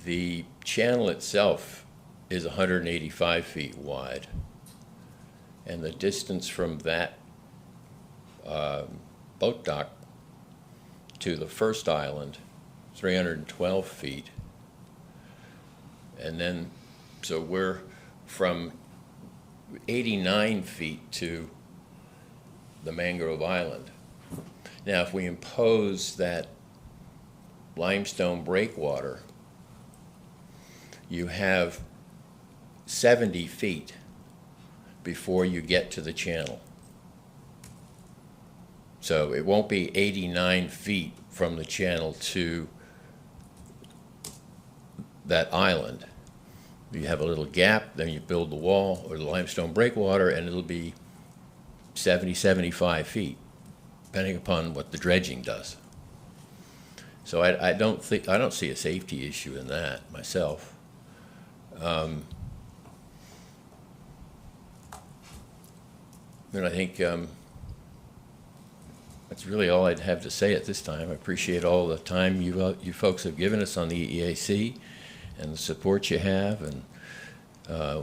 The channel itself is 185 feet wide, and the distance from that boat dock to the first island, 312 feet. And then, so we're from 89 feet to the mangrove island. Now, if we impose that limestone breakwater, you have 70 feet before you get to the channel. So it won't be 89 feet from the channel to that island. You have a little gap, then you build the wall or the limestone breakwater, and it'll be 70, 75 feet, depending upon what the dredging does. So I don't see a safety issue in that myself. And I think that's really all I'd have to say at this time. I appreciate all the time you folks have given us on the EAC and the support you have and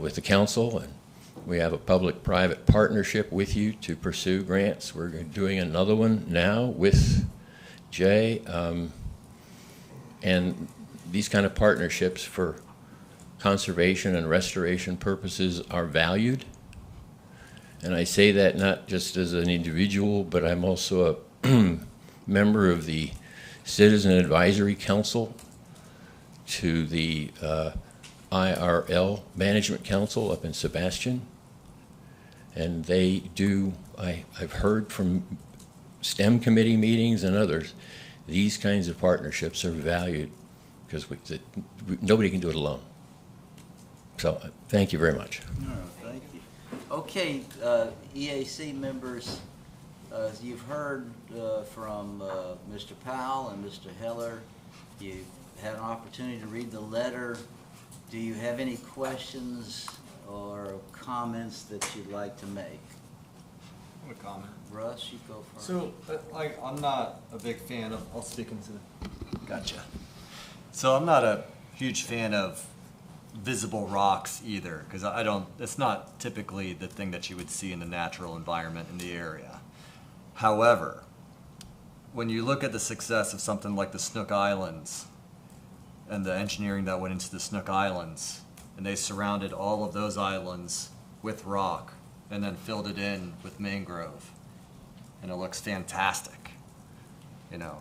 with the council. And we have a public-private partnership with you to pursue grants. We're doing another one now with Jay. And these kind of partnerships for conservation and restoration purposes are valued. And I say that not just as an individual, but I'm also a member of the Citizen Advisory Council to the IRL Management Council up in Sebastian. And they do, I've heard from STEM committee meetings and others, these kinds of partnerships are valued because nobody can do it alone. So thank you very much. All right, thank you. Okay, EAC members, you've heard from Mr. Powell and Mr. Heller. You had an opportunity to read the letter. Do you have any questions or comments that you'd like to make? A comment. Russ, you go first. So, like, I'm not a big fan of, I'll speak into the, gotcha. So I'm not a huge fan of visible rocks either, because I don't, it's not typically the thing that you would see in the natural environment in the area. However, when you look at the success of something like the Snook Islands and the engineering that went into the Snook Islands, and they surrounded all of those islands with rock and then filled it in with mangrove, and it looks fantastic, you know.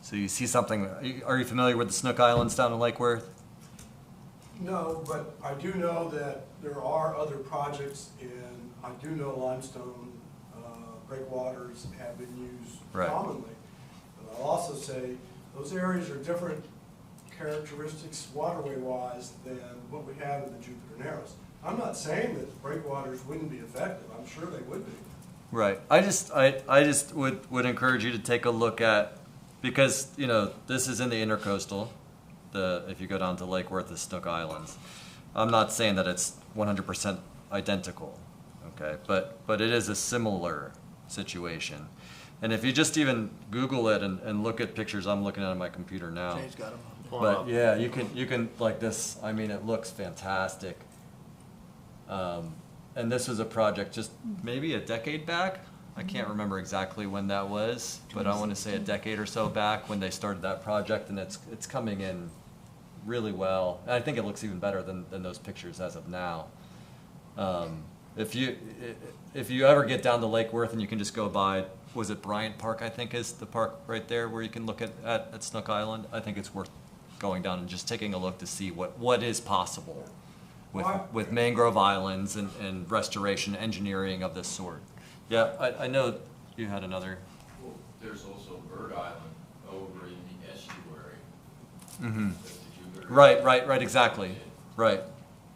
So you see something, are you familiar with the Snook Islands down in Lake Worth? No, but I do know that there are other projects, and I do know limestone breakwaters have been used Right. commonly. But I'll also say those areas are different characteristics waterway-wise than what we have in the Jupiter Narrows. I'm not saying that breakwaters wouldn't be effective. I'm sure they would be. Right. I just would encourage you to take a look at, because, you know, this is in the intercoastal, if you go down to Lake Worth, the Snook Islands. I'm not saying that it's 100% identical, okay, but it is a similar situation. And if you just even Google it and look at pictures, I'm looking at it on my computer now. Jay's got 'em. But yeah, you can like this. I mean, it looks fantastic. And this was a project just maybe a decade back. I can't remember exactly when that was, but I want to say a decade or so back when they started that project, and it's coming in really well. And I think it looks even better than those pictures as of now. If you ever get down to Lake Worth and you can just go by, was it Bryant Park, I think is the park right there where you can look at Snook Island? I think it's worth going down and just taking a look to see what is possible with mangrove islands and restoration engineering of this sort. Yeah, I know you had another. Well, there's also Bird Island over in the estuary. Mm-hmm. That the Jupiter- Right, exactly. Right.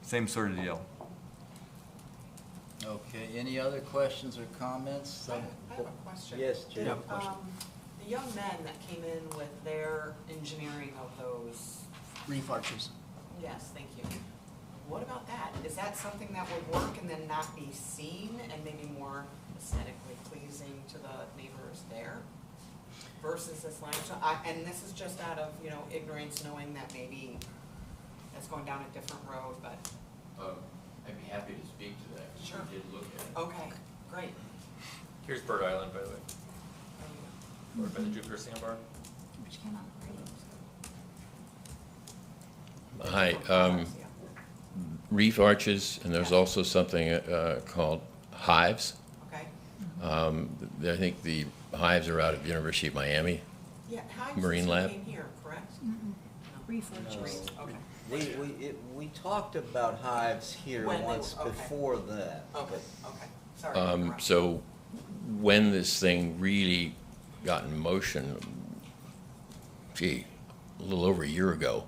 Same sort of deal. Okay, any other questions or comments? I have a question. Yes, Jim. Yeah, question. The young men that came in with their engineering of those, Reef arches. yes, thank you. What about that? Is that something that would work and then not be seen and maybe more aesthetically pleasing to the neighbors there versus this limestone? And this is just out of, you know, ignorance, knowing that maybe it's going down a different road, but, I'd be happy to speak to that. 'Cause Sure. we did look at it. okay, great. Here's Bird Island, by the way, or by the Jupiter Sandbar. Which cannot Hi, Yeah. reef arches, and there's also something called hives. Okay, I think the hives are out of University of Miami. yeah, how Marine you lab. came here, correct? Reef No. arches. Okay, We talked about hives here When they once were- okay. before that. okay, okay, sorry. to interrupt. So when this thing really got in motion, a little over a year ago,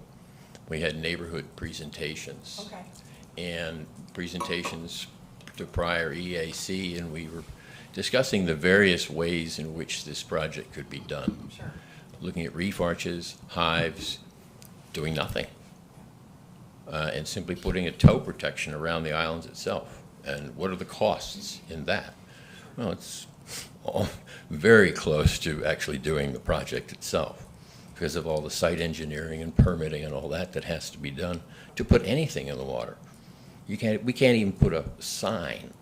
we had neighborhood presentations. Okay, And presentations to prior EAC, and we were discussing the various ways in which this project could be done. sure. Looking at reef arches, hives, doing nothing. And simply putting a tow protection around the islands itself. And what are the costs in that? Well, it's all very close to actually doing the project itself because of all the site engineering and permitting and all that that has to be done to put anything in the water. We can't even put a sign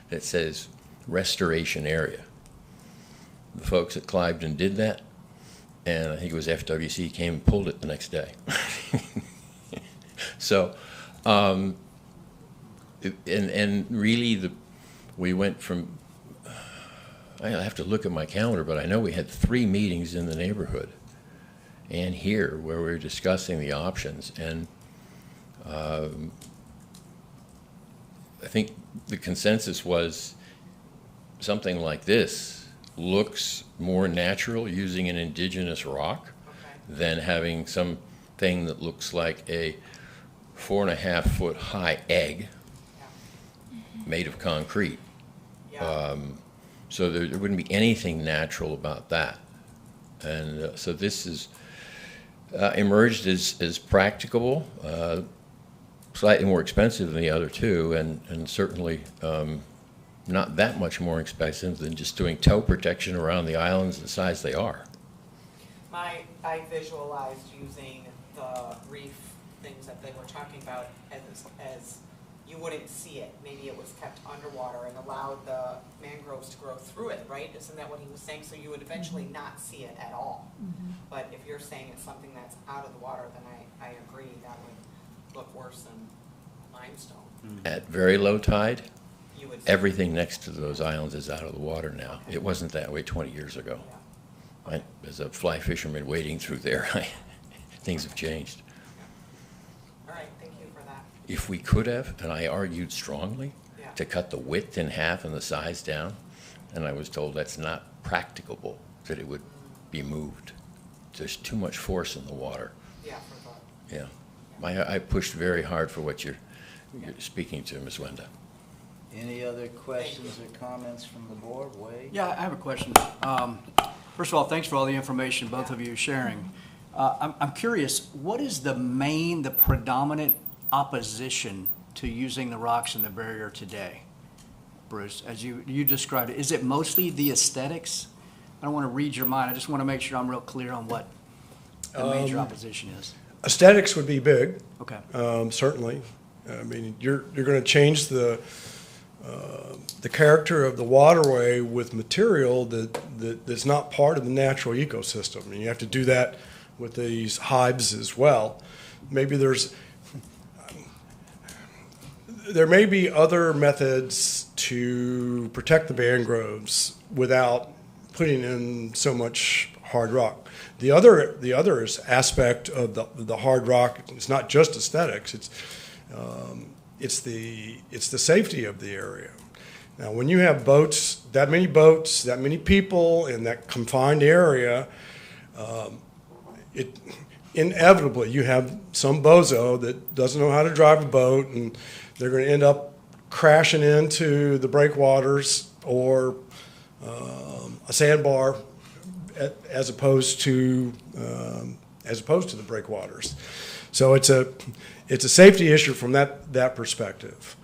that says restoration area. The folks at Cliveden did that, and I think it was FWC came and pulled it the next day. So, and really we went from, I have to look at my calendar, but I know we had 3 meetings in the neighborhood and here where we were discussing the options, and I think the consensus was something like this looks more natural using an indigenous rock than having something that looks like a 4.5-foot high egg made of concrete. So there wouldn't be anything natural about that. And so this is emerged as practicable, slightly more expensive than the other two, and certainly not that much more expensive than just doing tow protection around the islands the size they are. I visualized using the reef things that they were talking about as you wouldn't see it. Maybe it was kept underwater and allowed the mangroves to grow through it, right? Isn't that what he was saying? So you would eventually not see it at all. But if you're saying it's something that's out of the water, then I agree that would look worse than limestone. At very low tide, You would everything next to those islands is out of the water now. It wasn't that way 20 years ago. Yeah. As a fly fisherman wading through there, things have changed. All right, thank you for that. If we could have, and I argued strongly, Yeah. to cut the width in half and the size down, and I was told that's not practicable, that it would be moved. There's too much force in the water. Yeah, for the, Yeah. I pushed very hard for what you're speaking to, Ms. Wenda. Any other questions or comments from the board? Wade? Yeah, I have a question. First of all, thanks for all the information both of you are sharing. I'm curious, what is the predominant opposition to using the rocks in the barrier today, Bruce, as you described it? Is it mostly the aesthetics? I don't want to read your mind. I just want to make sure I'm real clear on what the major opposition is. Aesthetics would be big, Okay. certainly. I mean, you're going to change the character of the waterway with material that's not part of the natural ecosystem. And you have to do that with these hives as well. Maybe there may be other methods to protect the mangroves without putting in so much hard rock. The other aspect of the hard rock is not just aesthetics. It's the safety of the area. Now, when you have boats, that many people in that confined area, inevitably you have some bozo that doesn't know how to drive a boat, and they're going to end up crashing into the breakwaters or a sandbar, as opposed to the breakwaters. So it's a safety issue from that perspective.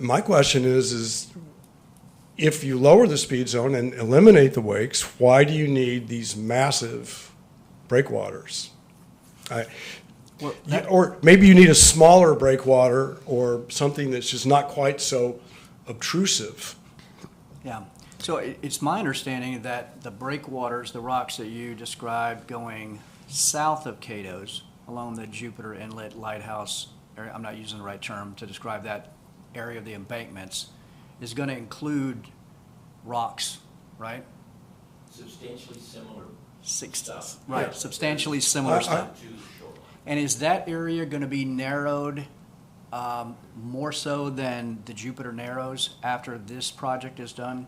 My question is if you lower the speed zone and eliminate the wakes, why do you need these massive breakwaters? Or maybe you need a smaller breakwater or something that's just not quite so obtrusive. Yeah. So it's my understanding that the breakwaters, the rocks that you described going south of Cato's along the Jupiter Inlet Lighthouse area, I'm not using the right term to describe that area of the embankments, is going to include rocks, right? Substantially similar stuff. Right, substantially similar stuff. And is that area going to be narrowed more so than the Jupiter Narrows after this project is done?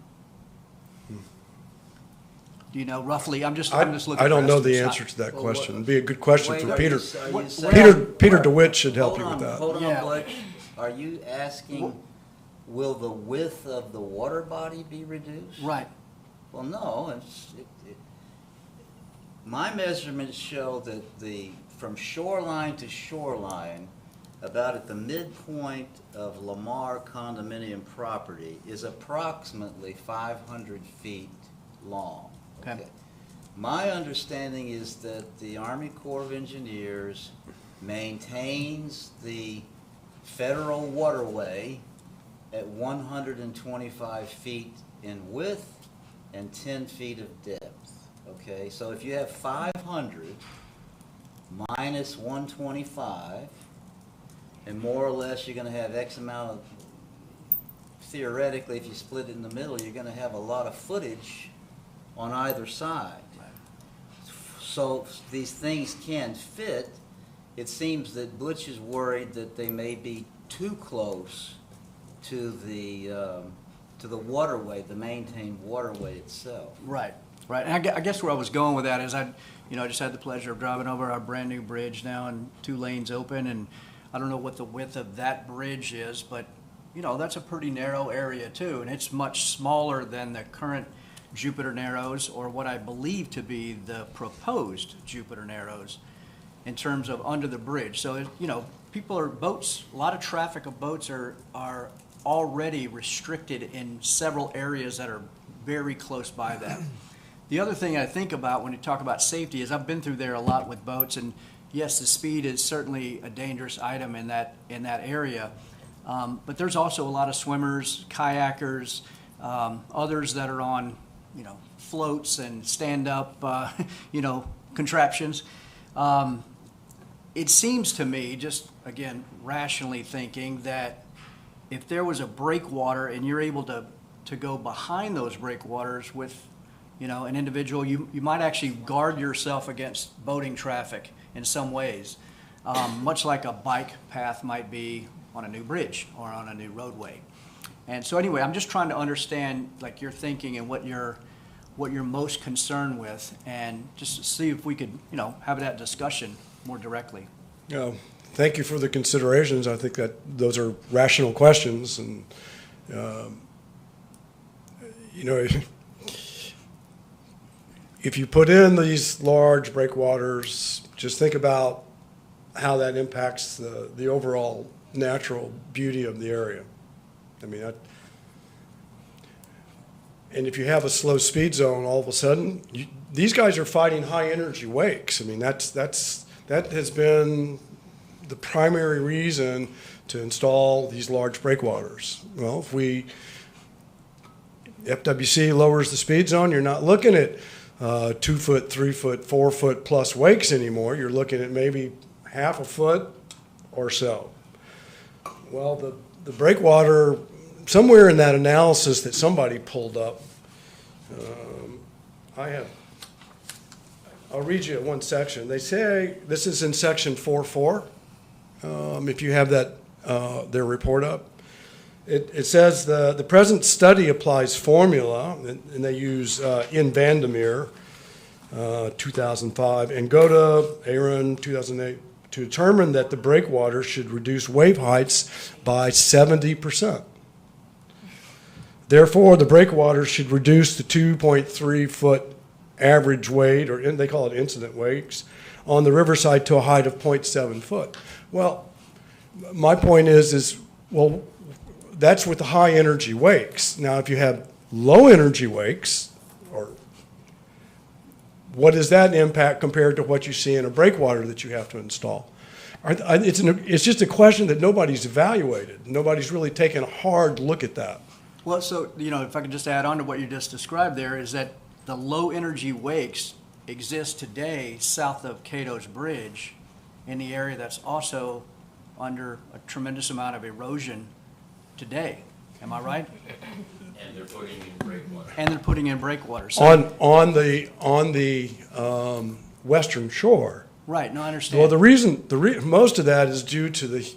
Do you know roughly? I'm just looking. I don't for know the estimates. answer to that question. It'd be a good question Wade, for are Peter. you saying- Peter DeWitt should help you with that. Hold on, Yeah. Butch. Are you asking, will the width of the water body be reduced? Right. Well, no. My measurements show that from shoreline to shoreline, about at the midpoint of Lamar condominium property is approximately 500 feet long. Okay. My understanding is that the Army Corps of Engineers maintains the federal waterway at 125 feet in width and 10 feet of depth. Okay, so if you have 500 minus 125, and more or less you're going to have X amount of, theoretically, if you split it in the middle, you're going to have a lot of footage on either side. So these things can fit. It seems that Butch is worried that they may be too close to the waterway, the maintained waterway itself. Right, right. And I guess where I was going with that is I just had the pleasure of driving over our brand-new bridge now and 2 lanes open, and I don't know what the width of that bridge is, but, that's a pretty narrow area too, and it's much smaller than the current Jupiter Narrows, or what I believe to be the proposed Jupiter Narrows in terms of under the bridge. So, boats, a lot of traffic of boats are already restricted in several areas that are very close by that. The other thing I think about when you talk about safety is I've been through there a lot with boats, and yes, the speed is certainly a dangerous item in that area, but there's also a lot of swimmers, kayakers, others that are on floats and stand-up contraptions. It seems to me, just again rationally thinking, that if there was a breakwater and you're able to go behind those breakwaters with an individual, you might actually guard yourself against boating traffic in some ways, much like a bike path might be on a new bridge or on a new roadway. And so anyway, I'm just trying to understand like your thinking and what you're most concerned with, and just to see if we could have that discussion more directly. Thank you for the considerations. I think that those are rational questions, and if you put in these large breakwaters, just think about how that impacts the overall natural beauty of the area. I mean, and if you have a slow speed zone, all of a sudden, these guys are fighting high energy wakes. I mean, that has been the primary reason to install these large breakwaters. Well, if FWC lowers the speed zone, you're not looking at 2 foot, 3 foot, 4 foot plus wakes anymore. You're looking at maybe half a foot or so. Well, the breakwater, somewhere in that analysis that somebody pulled up, I'll read you one section. They say, this is in section 4.4, if you have that, their report up. It says the present study applies formula, and they use in Vandermeer, 2005, and Gota, Aaron, 2008, to determine that the breakwater should reduce wave heights by 70%. Therefore, the breakwater should reduce the 2.3 foot average wade, or they call it incident wakes, on the riverside to a height of 0.7 foot. Well, my point is well, that's with the high energy wakes. Now, if you have low energy wakes, or what does that impact compared to what you see in a breakwater that you have to install? It's just a question that nobody's evaluated. Nobody's really taken a hard look at that. Well, so, if I could just add on to what you just described there, is that the low energy wakes exist today south of Cato's Bridge in the area that's also under a tremendous amount of erosion today. Am I right? And they're putting in breakwater. And they're putting in breakwater. So, On the western shore. right, no, I understand. Well, the reason most of that is due to the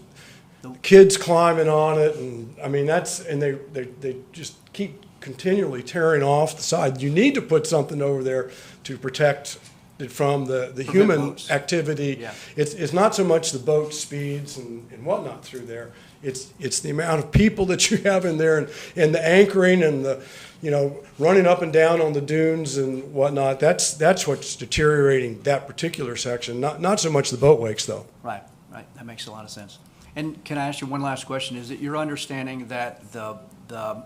kids climbing on it, and I mean they just keep continually tearing off the side. You need to put something over there to protect it from the human boats. Activity. Yeah. It's not so much the boat speeds and whatnot through there. It's the amount of people that you have in there, and the anchoring and the running up and down on the dunes and whatnot. That's what's deteriorating that particular section. Not so much the boat wakes though. Right, that makes a lot of sense. And can I ask you one last question? Is it your understanding that the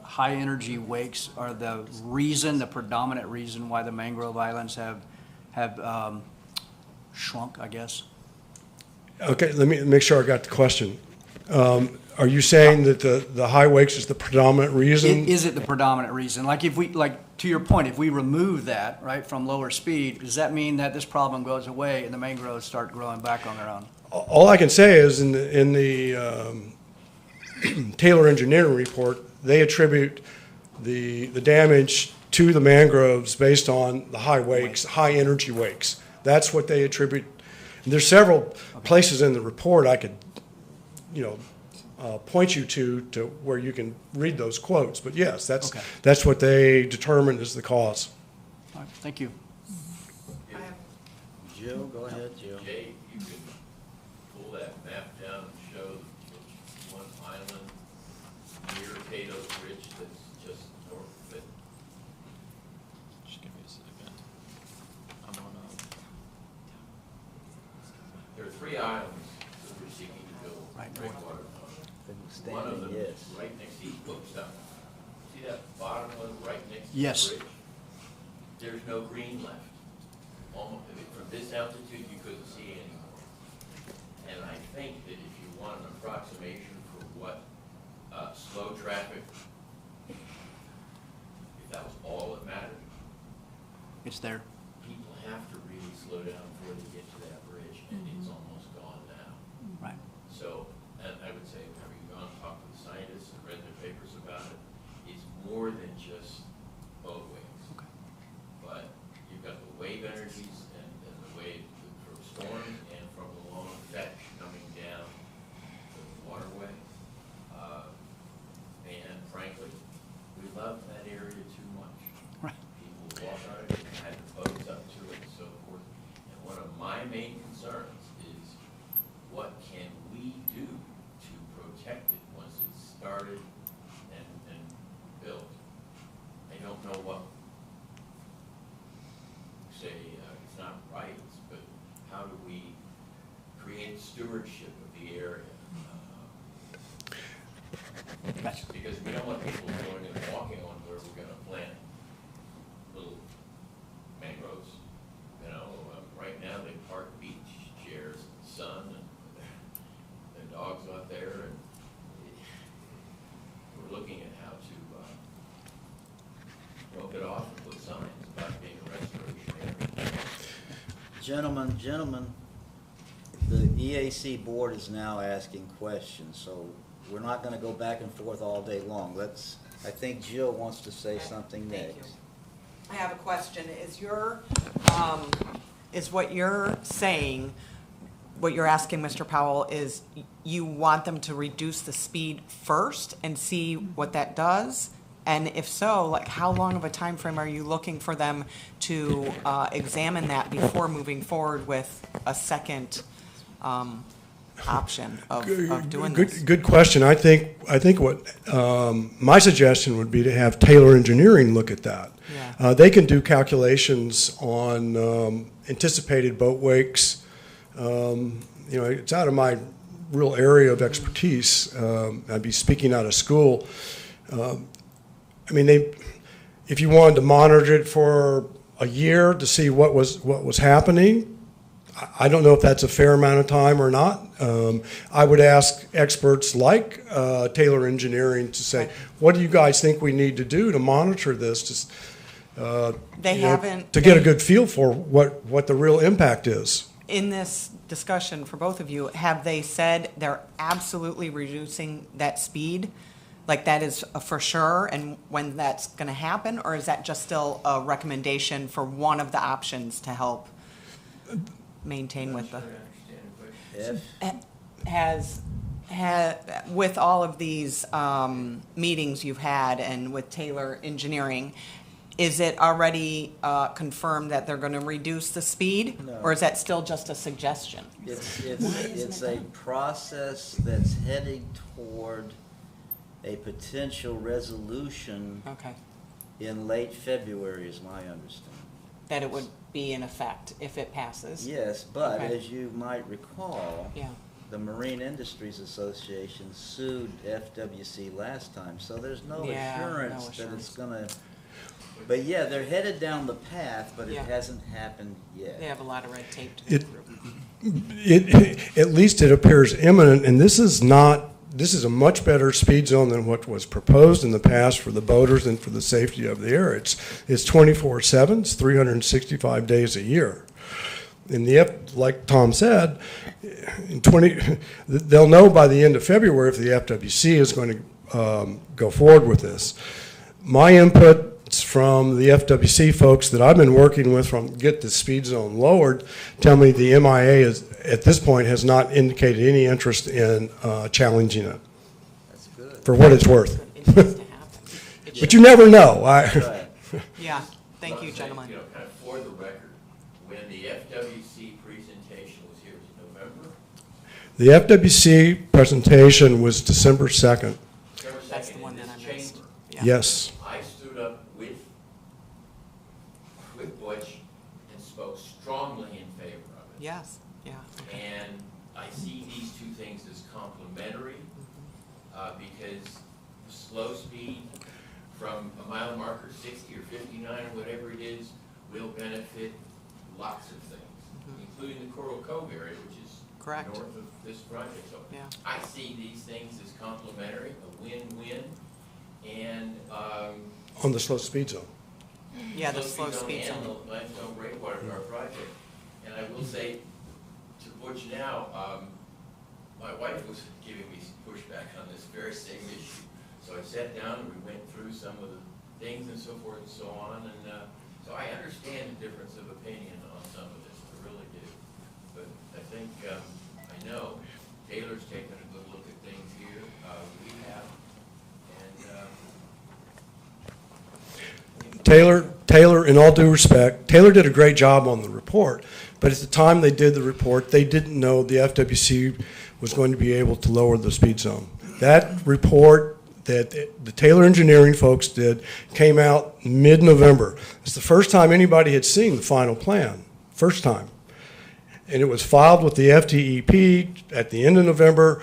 high-energy wakes are the reason, the predominant reason why the mangrove islands have shrunk, I guess? Okay, let me make sure I got the question. Are you saying that the high wakes is the predominant reason? Is it the predominant reason? Like if we, like to your point, if we remove that, right, from lower speed, does that mean that this problem goes away and the mangroves start growing back on their own? All I can say is in the Taylor Engineering report, they attribute the damage to the mangroves based on the high wakes, high energy wakes. That's what they attribute. And there's several places in the report I could, point you to where you can read those quotes. But yes, that's what they determined is the cause. All right, thank you. I have Jill, go ahead, Jill. Jay, you could pull that map down and show the one island near Cato's Ridge that's just north of it. Just give me a second. I'm on, There are 3 islands that we're seeking to build Right. breakwater on. One of them Yes. is right next to each bookstop. See that bottom one right next to Yes. the bridge? There's no green left. Almost, from this altitude, you couldn't see anymore. And I think that if you want an approximation for what slow traffic, if that was all that mattered, It's there. people have to really slow down before they get to that bridge, and it's almost gone now. Right. So, and I would say, have you gone and talked to the scientists and read their papers about it? It's more than just boat waves. Okay. But you've got the wave energies and the wave from storms and from the long fetch coming down the waterway. And frankly, we love that area too much. Right. People walk on it, had the boats up to it and so forth. And one of my main concerns is what can we do to protect it once it's started and built? I don't know what, say, it's not rights, but how do we create stewardship of the area? Gotcha. Because we don't want people going and walking on where we're gonna plant little mangroves. Right now they park beach chairs in the sun and their dogs out there, and we're looking at how to rope it off and put signs about being a restoration area. Gentlemen, the EAC board is now asking questions, so we're not gonna go back and forth all day long. I think Jill wants to say something Thank next. you. I have a question. Is what you're saying, what you're asking, Mr. Powell, is you want them to reduce the speed first and see what that does? And if so, like, how long of a time frame are you looking for them to examine that before moving forward with a second option of doing this? Good question. I think what my suggestion would be to have Taylor Engineering look at that. Yeah. They can do calculations on anticipated boat wakes. It's out of my real area of expertise. I'd be speaking out of school. If you wanted to monitor it for a year to see what was happening, I don't know if that's a fair amount of time or not. I would ask experts like Taylor Engineering to say, what do you guys think we need to do to monitor this? To get a good feel for what the real impact is. In this discussion for both of you, have they said they're absolutely reducing that speed? Like that is for sure, and when that's going to happen? Or is that just still a recommendation for one of the options to help maintain with the... With all of these meetings you've had and with Taylor Engineering, is it already confirmed that they're going to reduce the speed? No. Or is that still just a suggestion? It's a process that's heading toward a potential resolution Okay. in late February is my understanding. That it would be in effect if it passes? Yes, but Okay. as you might recall, Yeah. the Marine Industries Association sued FWC last time, so there's no Yeah, no assurance that assurance. it's gonna, but yeah, they're headed down the path, but it Yeah. hasn't happened yet. They have a lot of red tape to go It- through. At least it appears imminent, and this is a much better speed zone than what was proposed in the past for the boaters and for the safety of the air. It's 24/7, it's 365 days a year. And like Tom said, they'll know by the end of February if the FWC is going to go forward with this. My inputs from the FWC folks that I've been working with from get the speed zone lowered tell me the MIA at this point has not indicated any interest in challenging it, That's good. for what it's worth. It needs to happen. It But should. you never know. Right. Yeah, thank you, gentlemen. You know, kind of for the record, when the FWC presentation was here, was it November? The FWC presentation was December 2nd. December That's the 2nd one in that this I missed. chamber. Yeah. Yes. I stood up with Butch and spoke strongly in favor of it. Yes, yeah. Okay. And I see these two things as complementary, because the slow speed from a mile marker 60 or 59 or whatever it is will benefit lots of things, including the Coral Cove area, which is Correct. north of this project. So Yeah. I see these things as complementary, a win-win, and On the slow speed zone. Yeah, the slow speed and zone. the limestone breakwater of our project. And I will say to Butch now, my wife was giving me some pushback on this very same issue. So I sat down and we went through some of the things and so forth and so on. And so I understand the difference of opinion on some of this, I really do. But I think, I know Taylor's taken a good look at things here. We have. And Taylor, in all due respect, Taylor did a great job on the report, but at the time they did the report, they didn't know the FWC was going to be able to lower the speed zone. That report that the Taylor Engineering folks did came out mid-November. It's the first time anybody had seen the final plan, first time. And it was filed with the FTEP at the end of November.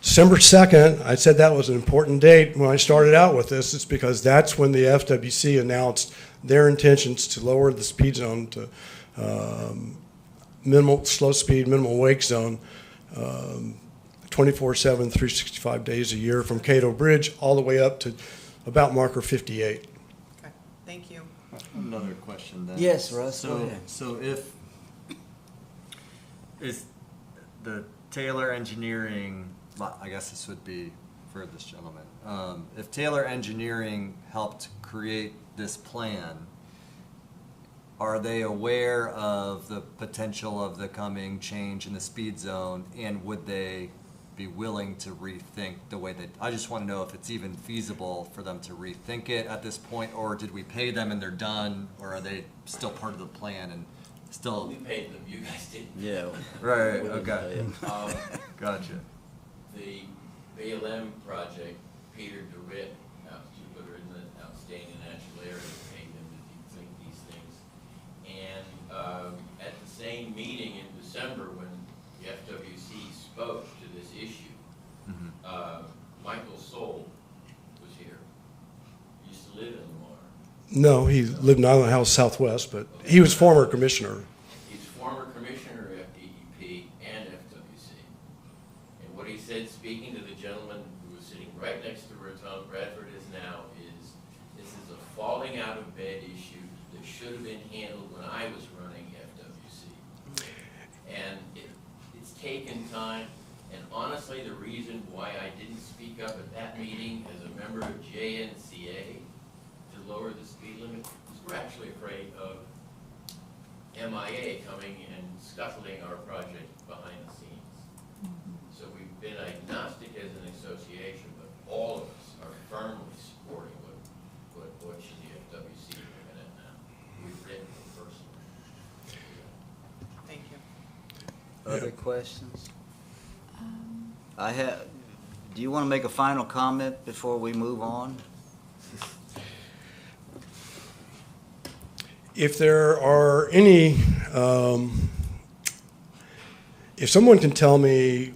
December 2nd, I said that was an important date when I started out with this. It's because that's when the FWC announced their intentions to lower the speed zone to minimal slow speed, minimal wake zone, 24/7, 365 days a year from Cato Bridge all the way up to about marker 58. Okay, thank you. Another question then. Yes, Russ, go So, ahead. so is the Taylor Engineering, well, I guess this would be for this gentleman. If Taylor Engineering helped create this plan, are they aware of the potential of the coming change in the speed zone, and would they be willing to rethink the way that, I just want to know if it's even feasible for them to rethink it at this point, or did we pay them and they're done, or are they still part of the plan and still? we paid them, you guys didn't. Yeah. Right, we didn't okay. pay 'em. Gotcha. The BLM project, Peter DeWitt, Jupiter in the outstanding natural area, paid them to think these things. And at the same meeting in December, when the FWC spoke to this issue, Michael Soul was here. He used to live in Lamar. No, he lived in Island House Southwest, but he was former commissioner. He's former commissioner of FDEP and FWC. And what he said, speaking to the gentleman who was sitting right next to where Tom Bradford is now, is this is a falling out of bed issue that should have been handled when I was running FWC. And it's taken time, and honestly, the reason why I didn't speak up at that meeting as a member of JNCA to lower the speed limit is we're actually afraid of MIA coming and scuttling our project behind the scenes. So we've been agnostic as an association, but all of us are firmly supporting what Butch and the FWC are looking at now. We've written it personally. Thank you. Other questions? Do you want to make a final comment before we move on? If there are any, if someone can tell me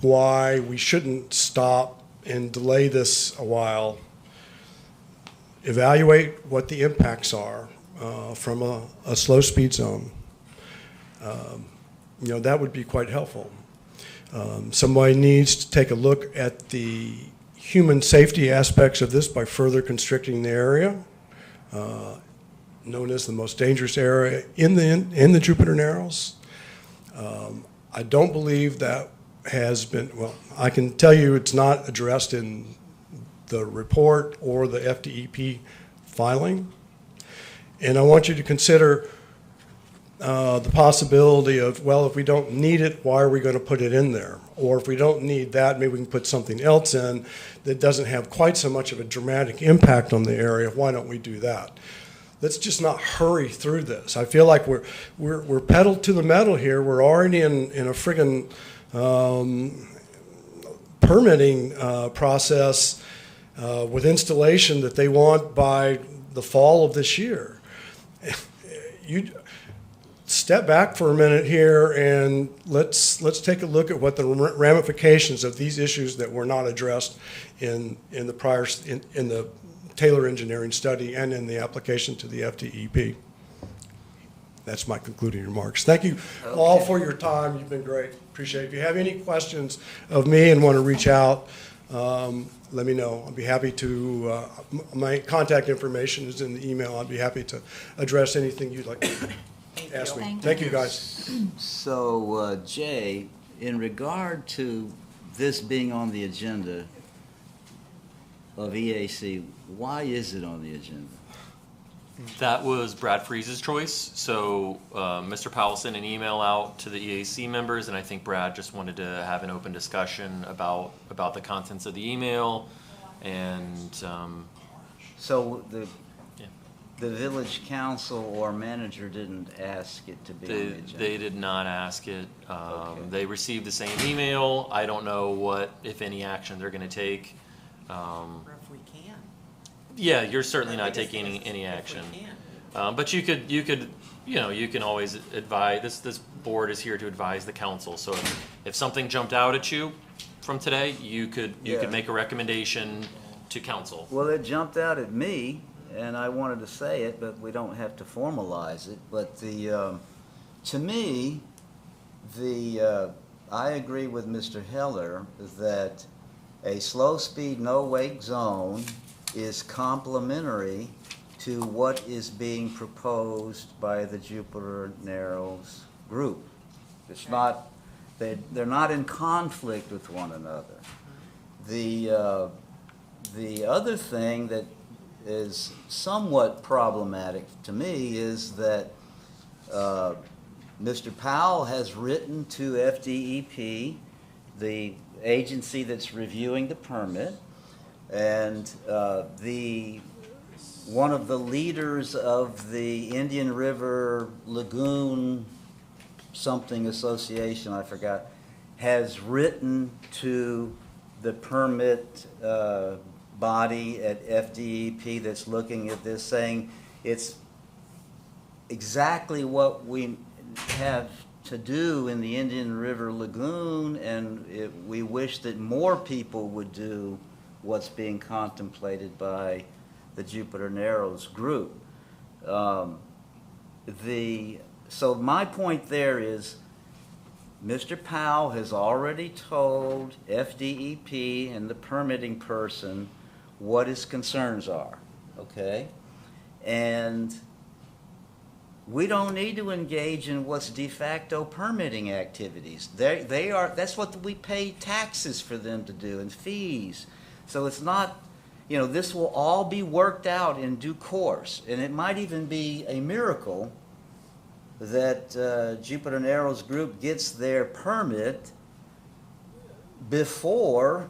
why we shouldn't stop and delay this a while. Evaluate what the impacts are from a slow speed zone. That would be quite helpful. Somebody needs to take a look at the human safety aspects of this by further constricting the area, known as the most dangerous area in the Jupiter Narrows. I don't believe that has been, well, I can tell you it's not addressed in the report or the FDEP filing. And I want you to consider the possibility of, well, if we don't need it, why are we going to put it in there? Or if we don't need that, maybe we can put something else in that doesn't have quite so much of a dramatic impact on the area. Why don't we do that? Let's just not hurry through this. I feel like we're pedal to the metal here. We're already in a friggin' permitting process with installation that they want by the fall of this year. You step back for a minute here and let's take a look at what the ramifications of these issues that were not addressed in the Taylor engineering study and in the application to the FDEP. That's my concluding remarks. Thank you all for your time. You've been great. Appreciate it. If you have any questions of me and want to reach out, let me know. I'll be happy to, my contact information is in the email. I'd be happy to address anything you'd like to ask me. Thank you, guys. So, Jay, in regard to this being on the agenda of EAC, why is it on the agenda? That was Brad Freese's choice. So Mr. Powell sent an email out to the EAC members, and I think Brad just wanted to have an open discussion about the contents of the email. And so the village council or manager didn't ask it to be on the agenda? They did not ask it. Okay. They received the same email. I don't know what, if any, action they're going to take. Or if we can. Yeah, you're certainly not Because taking if any we action. can. But you can always advise, this board is here to advise the council. So if something jumped out at you from today, you could make a recommendation to council. Well, it jumped out at me, and I wanted to say it, but we don't have to formalize it. But to me, I agree with Mr. Heller that a slow-speed, no-wake zone is complementary to what is being proposed by the Jupiter Narrows group. It's not, they're not in conflict with one another. The other thing that is somewhat problematic to me is that Mr. Powell has written to FDEP, the agency that's reviewing the permit, and one of the leaders of the Indian River Lagoon something association, I forgot, has written to the permit body at FDEP that's looking at this, saying it's exactly what we have to do in the Indian River Lagoon, and we wish that more people would do what's being contemplated by the Jupiter Narrows group. So my point there is, Mr. Powell has already told FDEP and the permitting person what his concerns are, okay? And we don't need to engage in what's de facto permitting activities. That's what we pay taxes for them to do and fees. So it's not, this will all be worked out in due course. And it might even be a miracle that Jupiter Narrows group gets their permit before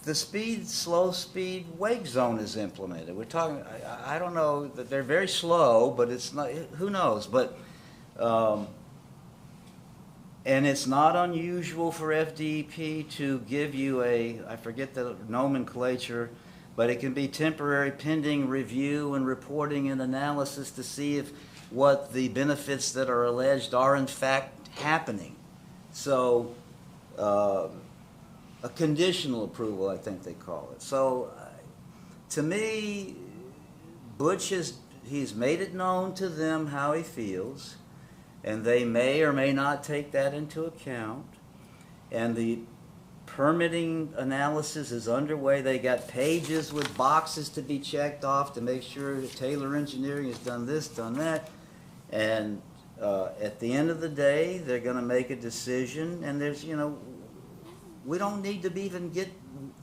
the slow speed wake zone is implemented. We're talking, I don't know, that they're very slow, but it's not, who knows, but, and it's not unusual for FDEP to give you I forget the nomenclature, but it can be temporary pending review and reporting and analysis to see if what the benefits that are alleged are in fact happening. So, a conditional approval, I think they call it. So, to me, Butch he's made it known to them how he feels, and they may or may not take that into account. And the permitting analysis is underway. They got pages with boxes to be checked off to make sure that Taylor Engineering has done this, done that. And at the end of the day, they're going to make a decision, and there's, we don't need to even get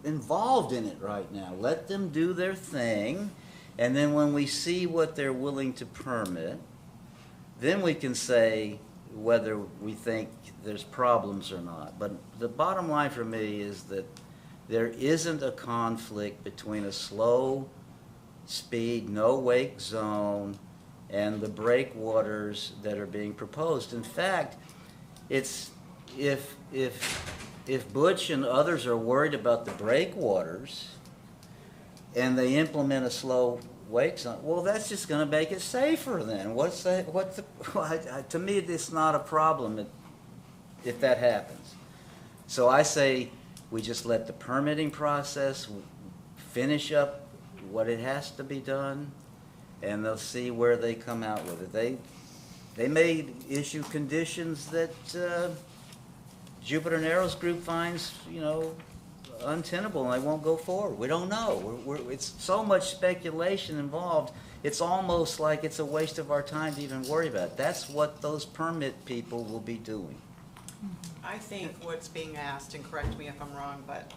involved in it right now. Let them do their thing, and then when we see what they're willing to permit, then we can say whether we think there's problems or not. But the bottom line for me is that there isn't a conflict between a slow speed, no wake zone and the breakwaters that are being proposed. In fact, it's if Butch and others are worried about the breakwaters and they implement a slow wake zone, well, that's just going to make it safer then. To me, it's not a problem if that happens. So I say we just let the permitting process finish up what it has to be done, and they'll see where they come out with it. They may issue conditions that Jupiter Narrows Group finds, untenable, and they won't go forward. We don't know. It's so much speculation involved. It's almost like it's a waste of our time to even worry about it. That's what those permit people will be doing. I think what's being asked, and correct me if I'm wrong, but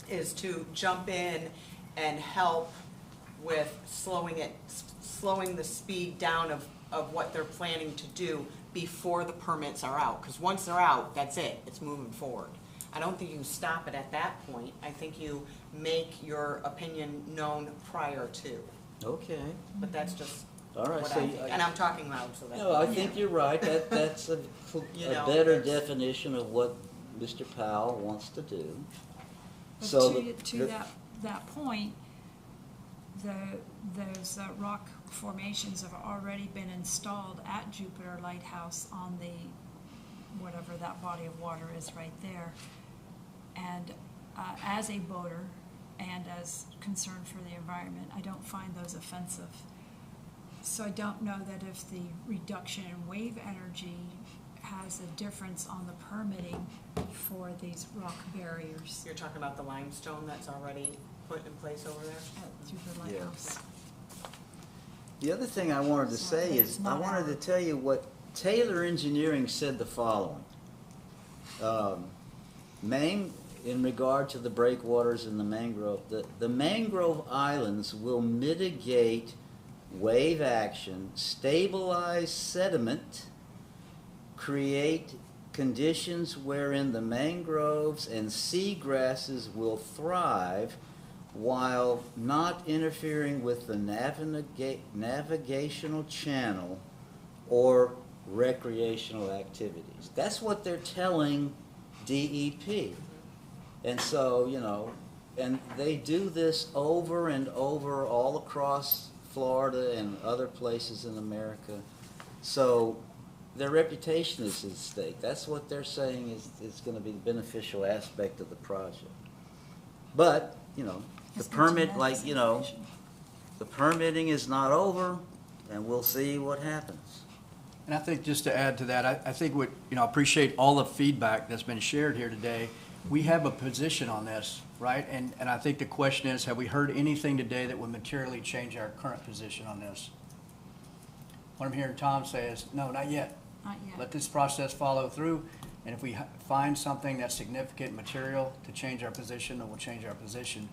is to jump in and help with slowing the speed down of what they're planning to do before the permits are out. Because once they're out, that's it. It's moving forward. I don't think you can stop it at that point. I think you make your opinion known prior to. Okay. But that's just All right. what So I think. And I'm talking loud so that. no, I think you're right. That's a better definition of what Mr. Powell wants to do. But So to that point, those rock formations have already been installed at Jupiter Lighthouse on the, whatever that body of water is right there. And as a boater and as concerned for the environment, I don't find those offensive. So I don't know that if the reduction in wave energy has a difference on the permitting for these rock barriers You're talking about the limestone that's already put in place over there? at Jupiter Lighthouse. The other thing I wanted to So say it's is, not I wanted to our- tell you what Taylor Engineering said the following. In regard to the breakwaters and the mangrove, the mangrove islands will mitigate wave action, stabilize sediment, create conditions wherein the mangroves and seagrasses will thrive while not interfering with the navigational channel or recreational activities. That's what they're telling DEP. And so, and they do this over and over all across Florida and other places in America. So their reputation is at stake. That's what they're saying is going to be the beneficial aspect of the project. But, the It's not permit, tremendous information. the permitting is not over, and we'll see what happens. And I think just to add to that, I think I appreciate all the feedback that's been shared here today. We have a position on this, right? And I think the question is, have we heard anything today that would materially change our current position on this? What I'm hearing Tom say is, no, not yet. Not yet. Let this process follow through, and if we find something that's significant material to change our position, then we'll change our position.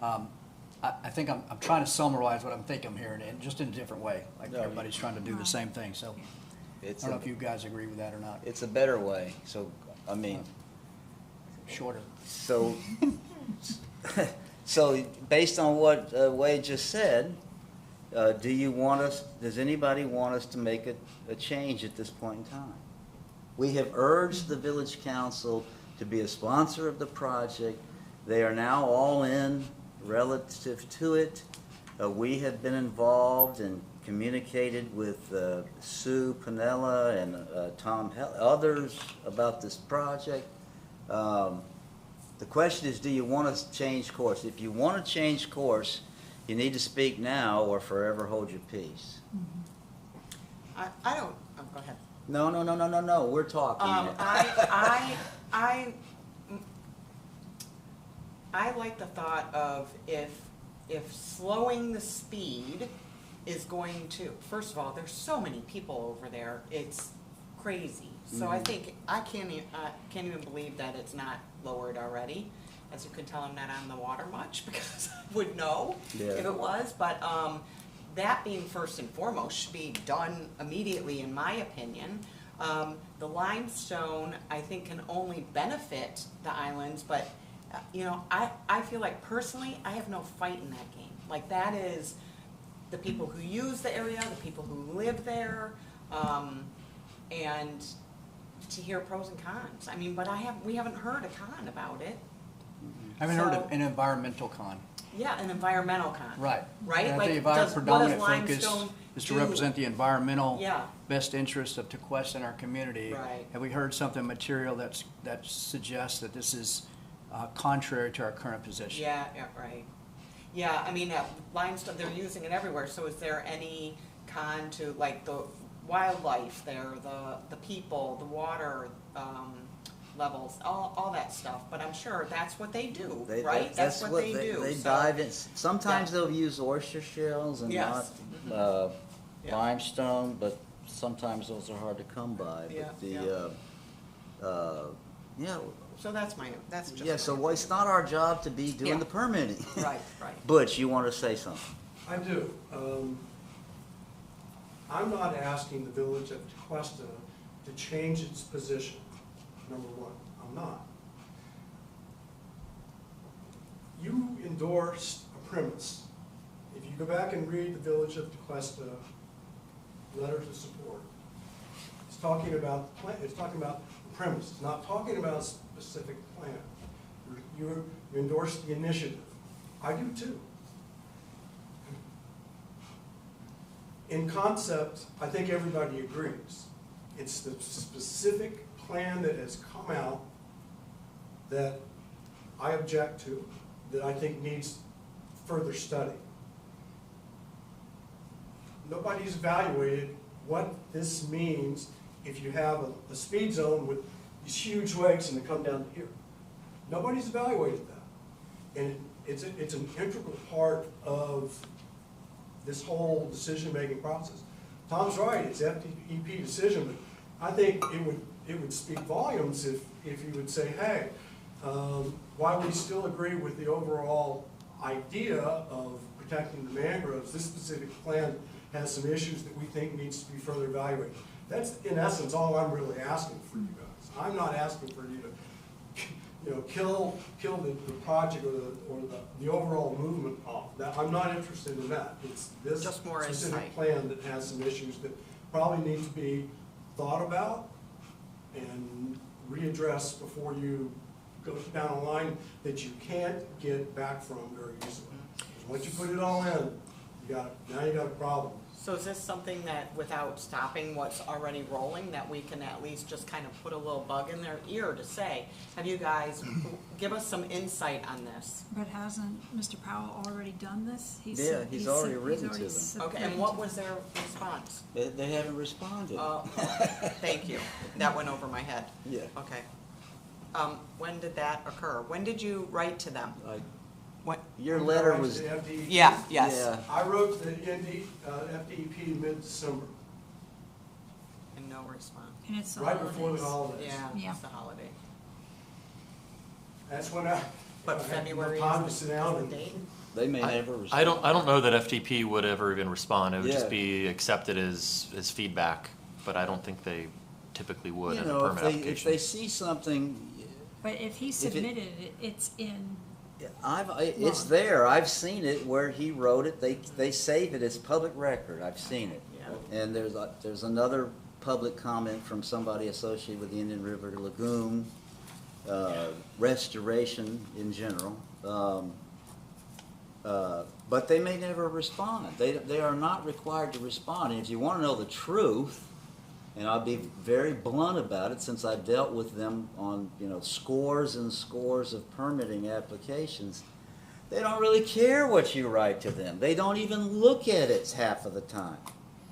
I think I'm trying to summarize what I'm thinking I'm hearing, and just in a different way, like No, everybody's trying to do the same thing, so I It's don't know a, if you guys agree with that or not. it's a better way. So, I mean, Shorter. so, so based on what Wade just said, does anybody want us to make a change at this point in time? We have urged the village council to be a sponsor of the project. They are now all in relative to it. We have been involved and communicated with Sue Pinella and Tom others about this project. The question is, do you want to change course? If you want to change course, you need to speak now or forever hold your peace. I don't, oh, go ahead. No, we're talking. I like the thought of if slowing the speed is going to, first of all, there's so many people over there, it's crazy. So I think, I can't even believe that it's not lowered already. As you can tell, I'm not on the water much because I would know if it was, but that being first and foremost should be done immediately, in my opinion. The limestone, I think, can only benefit the islands, but you know, I feel like personally, I have no fight in that game. Like, that is the people who use the area, the people who live there, and to hear pros and cons. I mean, but we haven't heard a con about it. I haven't heard of an environmental con. Yeah, an environmental con. Right. Right? And I Like, think our what does predominant focus limestone is to do? represent the environmental Yeah. best interest of Tequesta and our community. Right. Have we heard something material that suggests that this is contrary to our current position? Yeah, right. Yeah, I mean, limestone, they're using it everywhere, so is there any con to, like, the wildlife there, the people, the water, levels, all that stuff, but I'm sure that's what they do, right? That's what they do. They so- dive in. Sometimes they'll use oyster shells and Yes. not Yeah. limestone, but sometimes those are hard to come by. Yeah, But yeah, So that's just. yeah. my So it's opinion. not our job to be doing Yeah. the permitting. Right. Butch, you want to say something? I do. I'm not asking the village of Tequesta to change its position, number one. I'm not. You endorsed a premise. If you go back and read the village of Tequesta letter to support, it's talking about the plan, it's talking about the premise. It's not talking about a specific plan. You endorsed the initiative. I do too. In concept, I think everybody agrees. It's the specific plan that has come out that I object to, that I think needs further study. Nobody's evaluated what this means if you have a speed zone with these huge lakes and they come down here. Nobody's evaluated that. And it's an integral part of this whole decision-making process. Tom's right, it's FDEP decision, but I think it would speak volumes if you would say, hey, while we still agree with the overall idea of protecting the mangroves, this specific plan has some issues that we think needs to be further evaluated. That's, in essence, all I'm really asking for you guys. I'm not asking for you to kill the project or the overall movement off. I'm not interested in that. It's this Just more specific insight. plan that has some issues that probably need to be thought about and readdressed before you go down a line that you can't get back from very easily. Because once you put it all in, now you got a problem. So is this something that, without stopping what's already rolling, that we can at least just kind of put a little bug in their ear to say, have you guys, give us some insight on this? But hasn't Mr. Powell already done this? Yeah, he's already written to them. Okay, and what was their response? They haven't responded. Thank you. That went over my head. Yeah. Okay. When did that occur? When did you write to them? What? Your letter was, The FDEP. Yeah, yes. yeah. I wrote to the FDEP mid-December, And no response. And it's the right before the holidays. holidays. Yeah, Yeah. it's the holiday. That's when I But had February time to is sit the down and date? They may never respond. I don't know that FDP would ever even respond. It would Yeah. just be accepted as feedback, but I don't think they typically would You in a know, permit if application. they see something, But if he submitted it, it's in, it's Law. there. I've seen it where he wrote it. They save it as public record. I've seen it. Yeah. And there's another public comment from somebody associated with the Indian River Lagoon, restoration in general. But they may never respond. They are not required to respond. And if you want to know the truth, And I'll be very blunt about it since I've dealt with them on, scores and scores of permitting applications. They don't really care what you write to them. They don't even look at it half of the time.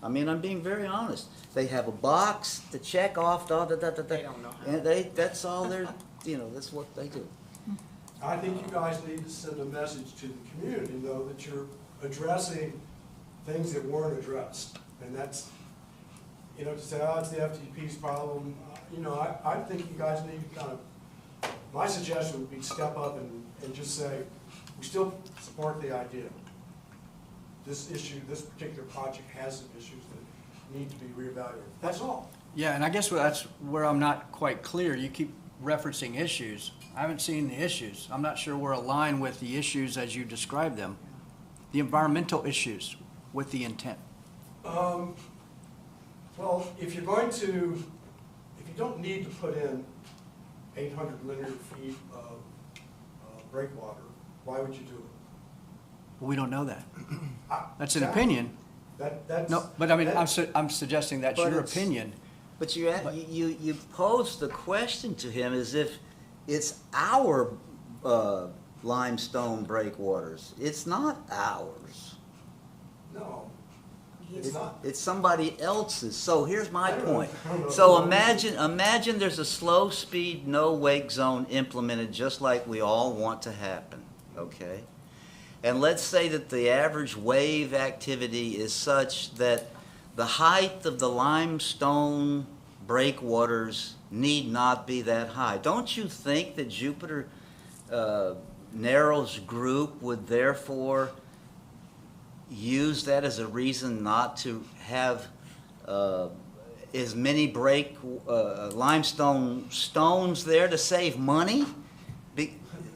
I mean, I'm being very honest. They have a box to check off, They don't know how. and that's all they're, that's what they do. I think you guys need to send a message to the community, though, that you're addressing things that weren't addressed. And that's, to say, oh, it's the FTP's problem, I think you guys need to kind of, my suggestion would be step up and just say, we still support the idea. This issue, this particular project has some issues that need to be reevaluated. That's all. Yeah, and I guess that's where I'm not quite clear. You keep referencing issues. I haven't seen the issues. I'm not sure we're aligned with the issues as you describe them. The environmental issues with the intent. Well, if you don't need to put in 800 linear feet of breakwater, why would you do it? Well, we don't know that. That's an Exactly. opinion. That's. No, but I mean, that- I'm suggesting that's But your it's- opinion. But you posed the question to him as if it's our limestone breakwaters. It's not ours. No, it's not. It's somebody else's. So here's my I don't know. point. I don't know. So imagine there's a slow speed, no wake zone implemented just like we all want to happen, okay? And let's say that the average wave activity is such that the height of the limestone breakwaters need not be that high. Don't you think that Jupiter Narrows group would therefore use that as a reason not to have as many limestone stones there to save money?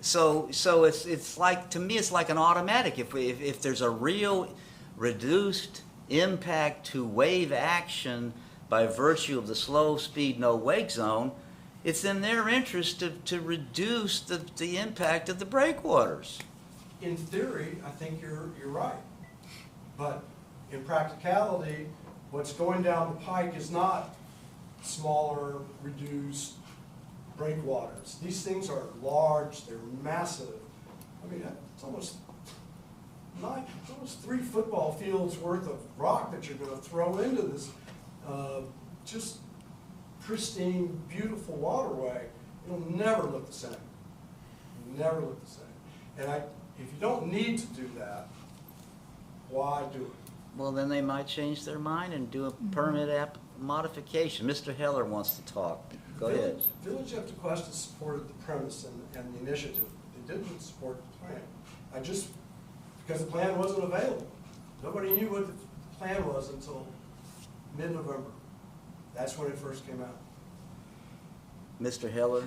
So it's like, to me, it's like an automatic. If there's a real reduced impact to wave action by virtue of the slow speed no wake zone, it's in their interest to reduce the impact of the breakwaters. In theory, I think you're right. But in practicality, what's going down the pike is not smaller, reduced breakwaters. These things are large, they're massive. I mean, it's almost 3 football fields worth of rock that you're going to throw into this just pristine, beautiful waterway. It'll never look the same. Never look the same. And if you don't need to do that, why do it? Well, then they might change their mind and do a permit modification. Mr. Heller wants to talk. Go ahead. Village of Tequesta supported the premise and the initiative. They didn't support the plan. Because the plan wasn't available. Nobody knew what the plan was until mid-November. That's when it first came out. Mr. Heller?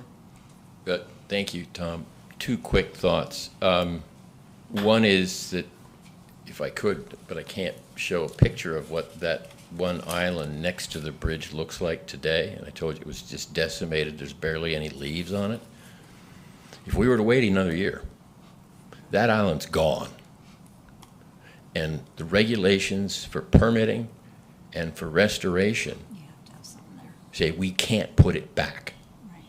Thank you, Tom. 2 quick thoughts. One is that, if I could, but I can't show a picture of what that one island next to the bridge looks like today, and I told you it was just decimated. There's barely any leaves on it. If we were to wait another year, that island's gone. And the regulations for permitting and for restoration You have to have something there. say we can't put it back. Right.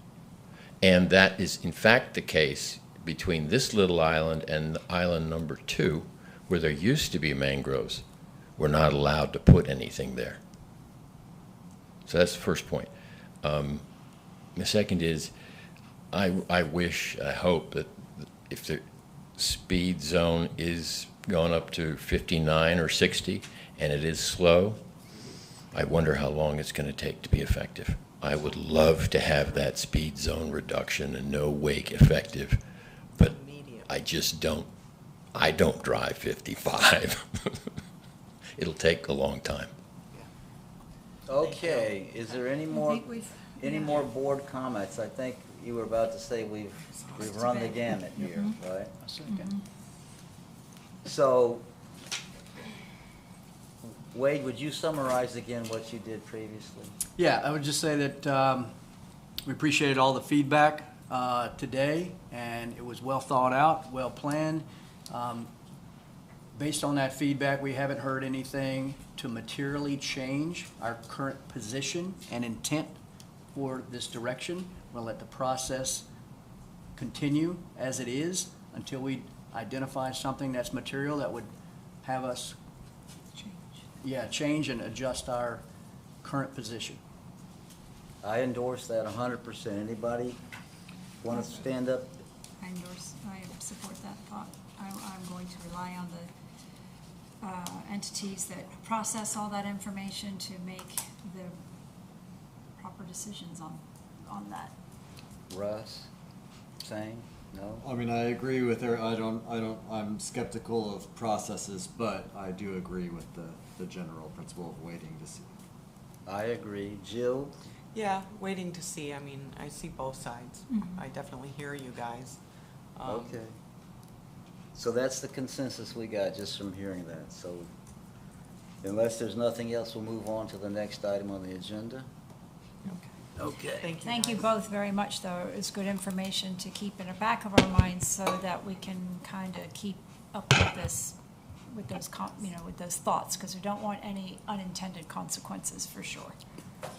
And that is in fact the case between this little island and island number 2, where there used to be mangroves. We're not allowed to put anything there. So that's the first point. The second is, I wish, I hope that if the speed zone is going up to 59 or 60 and it is slow, I wonder how long it's going to take to be effective. I would love to have that speed zone reduction and no wake effective, but I just don't. I don't drive 55. It'll take a long time. Okay, is there any more, think we've- any more board comments? I think you were about to say we've run the gamut here, right? So, Wade, would you summarize again what you did previously? Yeah, I would just say that we appreciated all the feedback today, and it was well thought out, well planned. Based on that feedback, we haven't heard anything to materially change our current position and intent for this direction. We'll let the process continue as it is until we identify something that's material that would have us, change and adjust our current position. I endorse that 100%. Anybody want to stand up? I support that thought. I'm going to rely on the entities that process all that information to make the proper decisions on that. Russ? Same? No? I mean, I agree with her. I'm skeptical of processes, but I do agree with the general principle of waiting to see. I agree. Jill? Yeah, waiting to see. I mean, I see both sides. Mhm. I definitely hear you guys. Okay. So that's the consensus we got just from hearing that. So unless there's nothing else, we'll move on to the next item on the agenda. Okay. Thank you guys. both very much, though. It's good information to keep in the back of our minds so that we can kind of keep up with this, with those, with those thoughts, because we don't want any unintended consequences, for sure.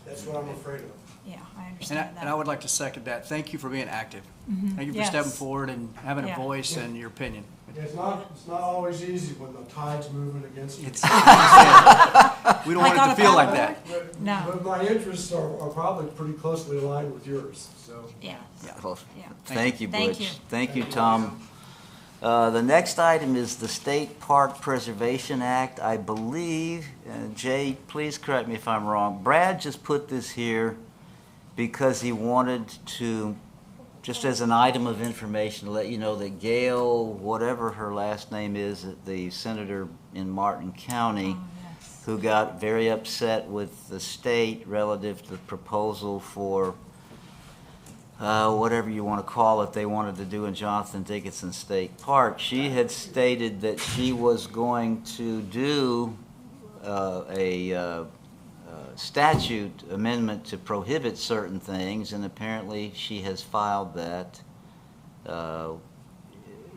That's what I'm afraid of. Yeah, I understand that. And I would like to second that. Thank you for being active. Mhm. Thank you for Yes. stepping forward and having a Yeah. voice and your opinion. It's not always easy when the tide's moving against you. It's, we don't Like want on it a to feel like paddleboard? that. But No. my interests are probably pretty closely aligned with yours, so. Yeah, Well, yeah. thank you, Thank Butch. you. Thank you, Tom. The next item is the State Park Preservation Act. I believe, Jay, please correct me if I'm wrong, Brad just put this here because he wanted to, just as an item of information, to let you know that Gail, whatever her last name is, the senator in Martin County, Oh, yes. who got very upset with the state relative to the proposal for whatever you want to call it, they wanted to do in Jonathan Dickinson State Park. She had stated that she was going to do a statute amendment to prohibit certain things, and apparently she has filed that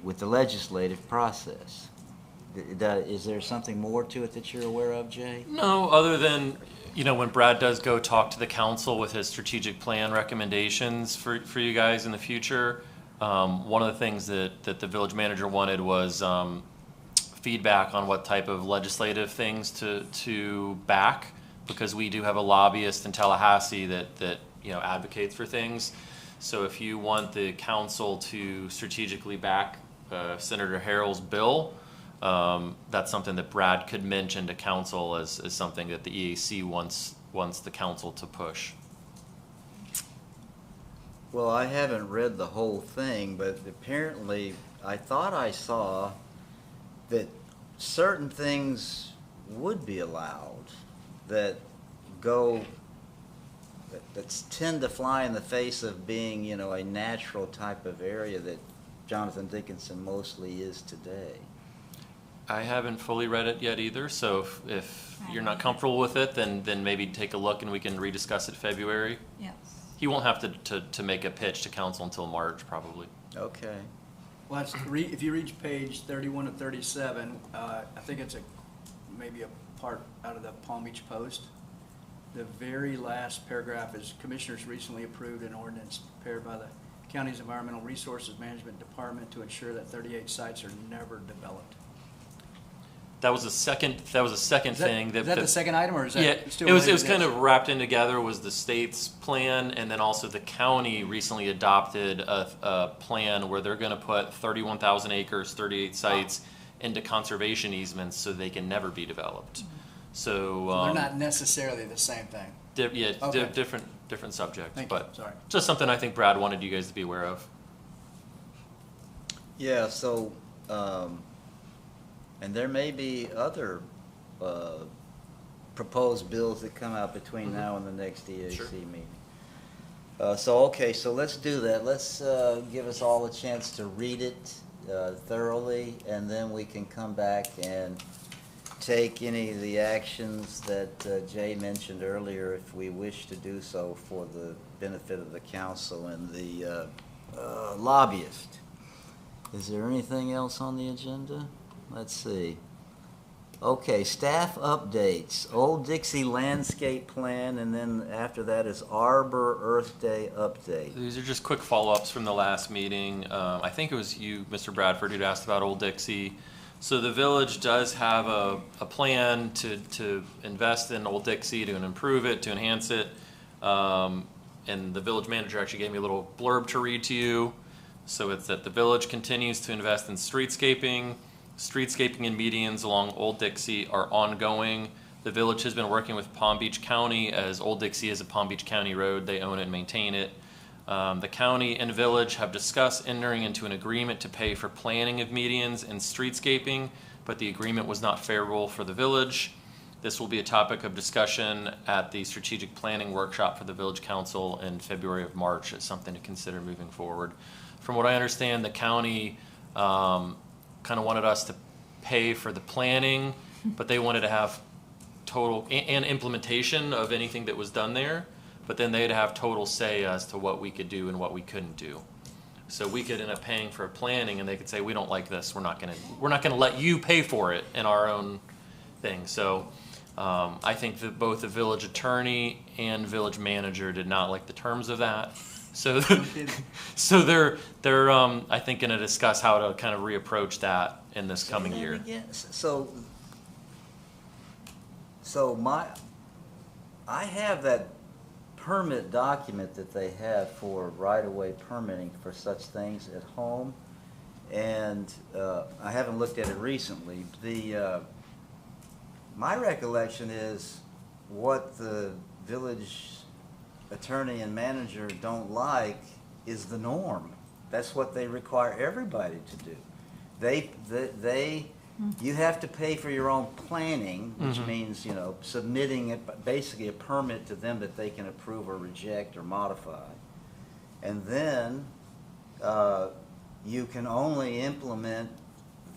with the legislative process. Is there something more to it that you're aware of, Jay? No, other than, when Brad does go talk to the council with his strategic plan recommendations for you guys in the future, one of the things that the village manager wanted was feedback on what type of legislative things to back, because we do have a lobbyist in Tallahassee that advocates for things. So if you want the council to strategically back Senator Harrell's bill, that's something that Brad could mention to council as something that the EAC wants the council to push. Well, I haven't read the whole thing, but apparently I thought I saw that certain things would be allowed that tend to fly in the face of being, a natural type of area that Jonathan Dickinson mostly is today. I haven't fully read it yet either, so if you're not comfortable with it, then maybe take a look and we can rediscuss it February. Yes. He won't have to make a pitch to council until March, probably. Okay. Well, if you read page 31 and 37, I think it's maybe a part out of the Palm Beach Post. The very last paragraph is, commissioners recently approved an ordinance prepared by the county's Environmental Resources Management Department to ensure that 38 sites are never developed. That was a second thing. Is that the second item, or is that Yeah, still it was related to kind this? of wrapped in together was the state's plan, and then also the county recently adopted a plan where they're going to put 31,000 acres, 38 sites into conservation easements so they can never be developed. So So they're not necessarily the same thing. Okay. different subject, Thank you. but Sorry. just something I think Brad wanted you guys to be aware of. Yeah, so, and there may be other proposed bills that come out between now and the next EAC Sure. meeting. So let's do that. Let's give us all a chance to read it thoroughly, and then we can come back and take any of the actions that Jay mentioned earlier if we wish to do so for the benefit of the council and the lobbyist. Is there anything else on the agenda? Let's see. Okay, staff updates, Old Dixie landscape plan, and then after that is Arbor Earth Day update. These are just quick follow-ups from the last meeting. I think it was you, Mr. Bradford, who'd asked about Old Dixie. So the village does have a plan to invest in Old Dixie, to improve it, to enhance it. And the village manager actually gave me a little blurb to read to you. So it's that the village continues to invest in streetscaping. Streetscaping and medians along Old Dixie are ongoing. The village has been working with Palm Beach County, as Old Dixie is a Palm Beach County road. They own it and maintain it. The county and village have discussed entering into an agreement to pay for planning of medians and streetscaping, but the agreement was not favorable for the village. This will be a topic of discussion at the strategic planning workshop for the village council in February of March. It's something to consider moving forward. From what I understand, the county kind of wanted us to pay for the planning, but they wanted to have total and implementation of anything that was done there, but then they'd have total say as to what we could do and what we couldn't do. So we could end up paying for planning, and they could say, we don't like this, we're not gonna let you pay for it in our own thing. So I think that both the village attorney and village manager did not like the terms of that. So, so they're I think going to discuss how to kind of reapproach that in this coming year. So I have that permit document that they have for right-of-way permitting for such things at home, and I haven't looked at it recently. My recollection is what the village attorney and manager don't like is the norm. That's what they require everybody to do. You have to pay for your own planning, which means, submitting it, basically a permit to them that they can approve or reject or modify. And then you can only implement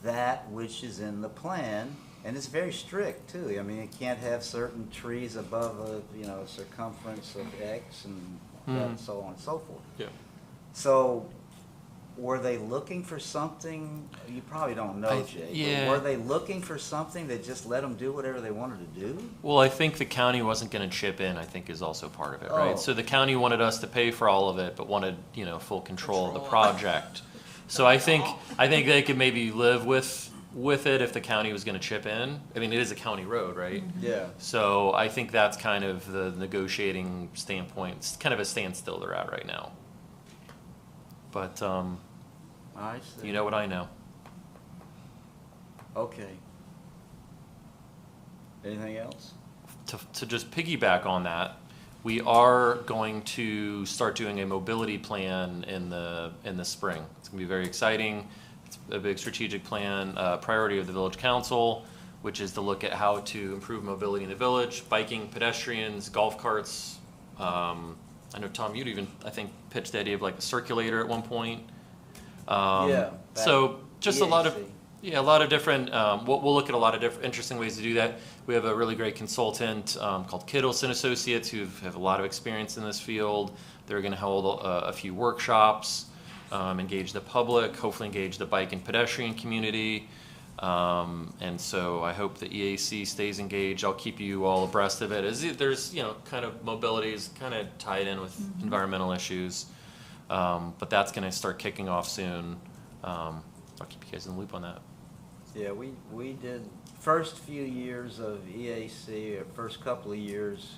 that which is in the plan. And it's very strict too. I mean, you can't have certain trees above a circumference of X and so on and so forth. Yeah. So, were they looking for something? You probably don't know, Jay. Yeah. But were they looking for something that just let them do whatever they wanted to do? Well, I think the county wasn't going to chip in, I think is also part of it, right? Oh. So the county wanted us to pay for all of it, but wanted, full control of the project. So I think they could maybe live with it if the county was going to chip in. I mean, it is a county road, right? Yeah. So I think that's kind of the negotiating standpoint. It's kind of a standstill they're at right now. But I see. you know what I know. Okay. Anything else? To just piggyback on that, we are going to start doing a mobility plan in the spring. It's going to be very exciting. It's a big strategic plan, priority of the village council, which is to look at how to improve mobility in the village, biking, pedestrians, golf carts. I know, Tom, you'd even, I think, pitched the idea of like a circulator at one point. Yeah. So just a lot of different, we'll look at a lot of different interesting ways to do that. We have a really great consultant called Kittleson Associates who have a lot of experience in this field. They're going to hold a few workshops. Engage the public, hopefully engage the bike and pedestrian community. And so I hope the EAC stays engaged. I'll keep you all abreast of it. There's, kind of mobility is kind of tied in with environmental issues. But that's going to start kicking off soon. I'll keep you guys in the loop on that. Yeah, we did first few years of EAC, or first couple of years,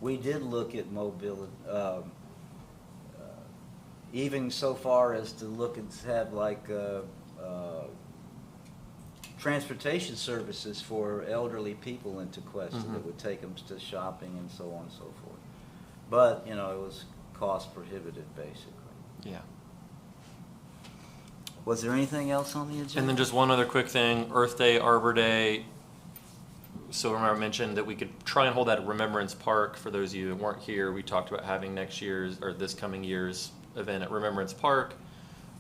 we did look at mobility. Even so far as to look and have like transportation services for elderly people in Tequesta that would take them to shopping and so on and so forth. But, it was cost prohibitive basically. Yeah. Was there anything else on the agenda? And then just one other quick thing, Earth Day, Arbor Day. So remember I mentioned that we could try and hold that at Remembrance Park. For those of you that weren't here, we talked about having this coming year's event at Remembrance Park.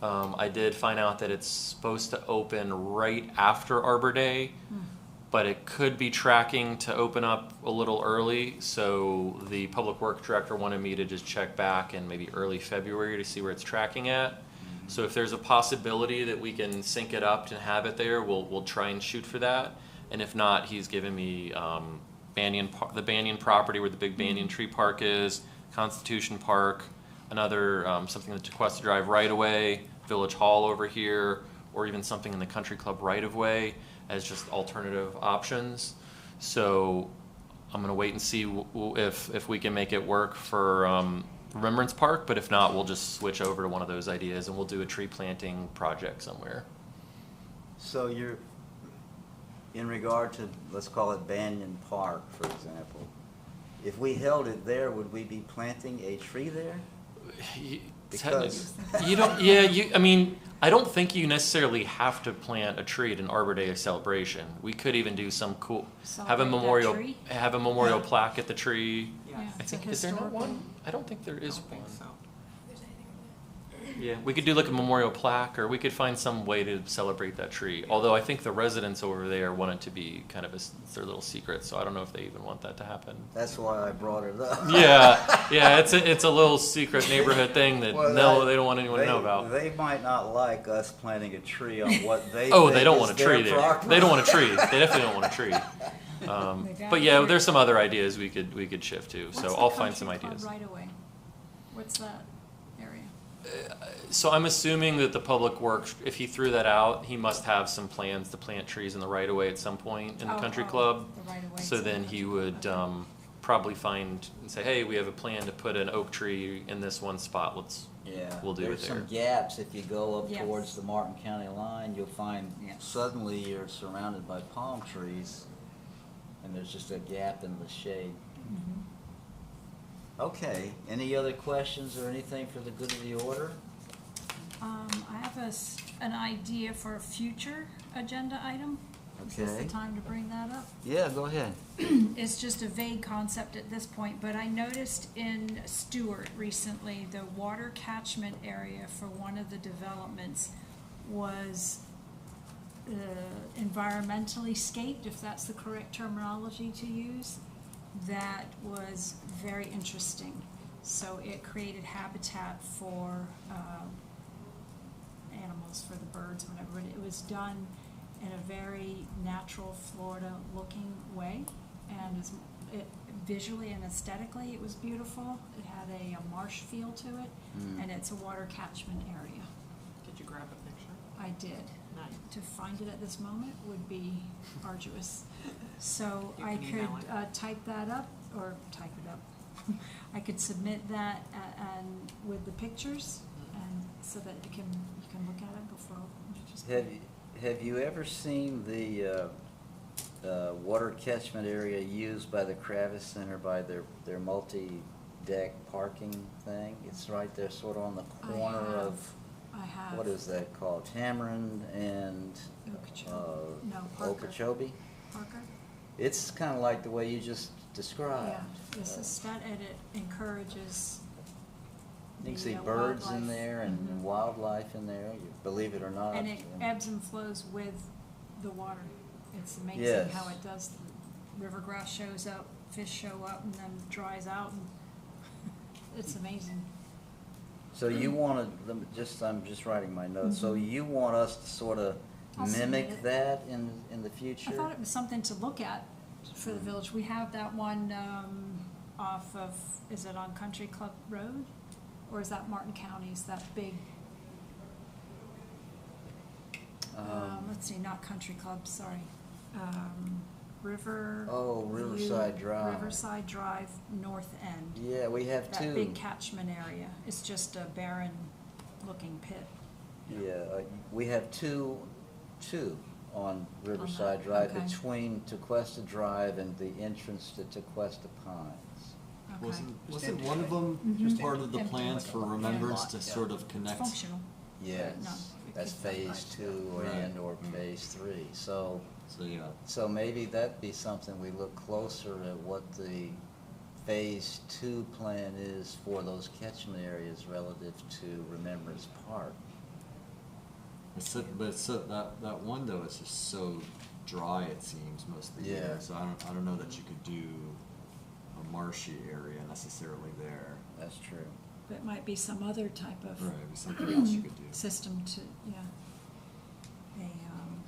I did find out that it's supposed to open right after Arbor Day, but it could be tracking to open up a little early. So the Public Works Director wanted me to just check back in maybe early February to see where it's tracking at. So if there's a possibility that we can sync it up and have it there, we'll try and shoot for that. And if not, he's given me the Banyan property where the big banyan tree park is, Constitution Park, another something in the Tequesta Drive right away, Village Hall over here, or even something in the Country Club right of way as just alternative options. So I'm gonna wait and see if we can make it work for Remembrance Park, but if not, we'll just switch over to one of those ideas and we'll do a tree planting project somewhere. So you're, in regard to, let's call it Banyan Park, for example, if we held it there, would we be planting a tree there? Because You don't, yeah, I mean, I don't think you necessarily have to plant a tree at an Arbor Day celebration. We could even do some cool, have a Celebrate that tree? memorial plaque at the tree. Yes. Yeah, I it's a think, is there not historical- one? I don't think there is I don't think one. so. Yeah, we could do like a memorial plaque, or we could find some way to celebrate that tree. Although I think the residents over there want it to be kind of it's their little secret, so I don't know if they even want that to happen. that's why I brought it up. Yeah, it's a little secret neighborhood thing that Well, they don't want anyone to know about. They might not like us planting a tree on what they Oh, think they don't is want a their tree there. property. They don't want a tree. They definitely don't want a tree. They got But yeah, it. there's some other ideas we could shift to. What's So the I'll find some country club ideas. right away? What's that area? So I'm assuming that the public works, if he threw that out, he must have some plans to plant trees in the right of way at some point in the country club. The right of way. So then he would probably find and say, hey, we have a plan to put an oak tree in this one spot. Yeah, We'll do it there's some there. gaps. If you go up Yes. towards the Martin County line, you'll find Yes. suddenly you're surrounded by palm trees, and there's just a gap in the shade. Okay, any other questions or anything for the good of the order? I have an idea for a future agenda item. Is this Okay. the time to bring that up? Yeah, go ahead. It's just a vague concept at this point, but I noticed in Stewart recently, the water catchment area for one of the developments was environmentally scaped, if that's the correct terminology to use. That was very interesting. So it created habitat for animals, for the birds, whatever. It was done in a very natural Florida-looking way, and visually and aesthetically, it was beautiful. It had a marsh feel to it, and it's a water catchment area. Did you grab a picture? I did. Nice. To find it at this moment would be arduous. So You I can could email it. type that up, or type it up. I could submit that and with the pictures, and so that you can look at it before. Have you ever seen the water catchment area used by the Kravis Center by their multi-deck parking thing? It's right there, sort of on the corner of, I have. what is that called? Tamarind and Okeechobee. No, Parker. Okeechobee? Parker? It's kind of like the way you just described. Yeah, it's and it encourages. You can the, see birds in wildlife. there and Mhm. wildlife in there, believe it or not. And it ebbs and flows with the water. It's amazing Yes. how it does. River grass shows up, fish show up, and then dries out, and it's amazing. So you want to, I'm just writing my notes, so you want us to sort of I'll submit mimic it. that in the future? I thought it was something to look at for the village. We have that one off of, is it on Country Club Road? Or is that Martin County's, that big, let's see, not Country Club, sorry. River. Oh, Riverside View- Drive. Riverside Drive, north end. Yeah, we have two. That big catchment area. It's just a barren looking pit. Yeah, we have two on Riverside Drive okay. between Tequesta Drive and the entrance to Tequesta Pines. Okay. Wasn't one of them Mhm. part of the Empty. plans for Remembrance to sort of It's connect? functional. Yes, No. that's phase 2 Right. or phase 3. So So, maybe that'd be something we look closer at what the phase 2 plan is for those catchment areas relative to Remembrance Park. that one though is just so dry, it seems, most of the Yeah. year. So I don't know that you could do a marshy area necessarily there. That's true. But it might be some other type of Right, it'd be something else you could do. system to, yeah.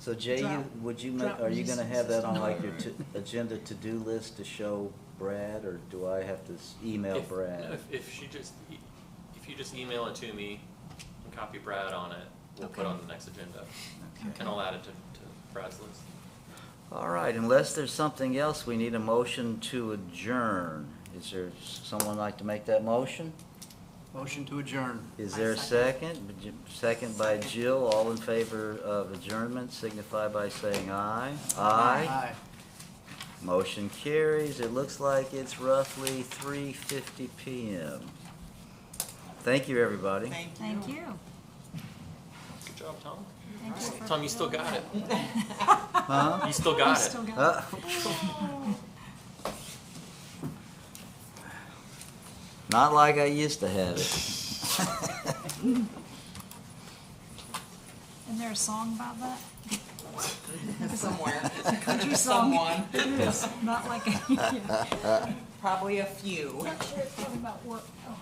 So Jay, would you make, are you gonna have that on like your agenda to-do list to show Brad, or do I have to email If- Brad? no, if you just email it to me and copy Brad on it, we'll put it on the next agenda. Okay. And I'll add it to Brad's list. All right, unless there's something else, we need a motion to adjourn. Is there someone like to make that motion? Motion to adjourn. Is there a second? Second by Jill. All in favor of adjournment signify by saying aye. Aye. Motion carries. It looks like it's roughly 3:50 p.m. Thank you, everybody. Thank you. Good job, Tom. Thank you for- Tom, you still got it. Huh? You still got it. Still got it. Not like I used to have it. Isn't there a song about that? Somewhere. Country song. Someone. Not like a, yeah. Probably a few. Not sure it's talking about work. Oh.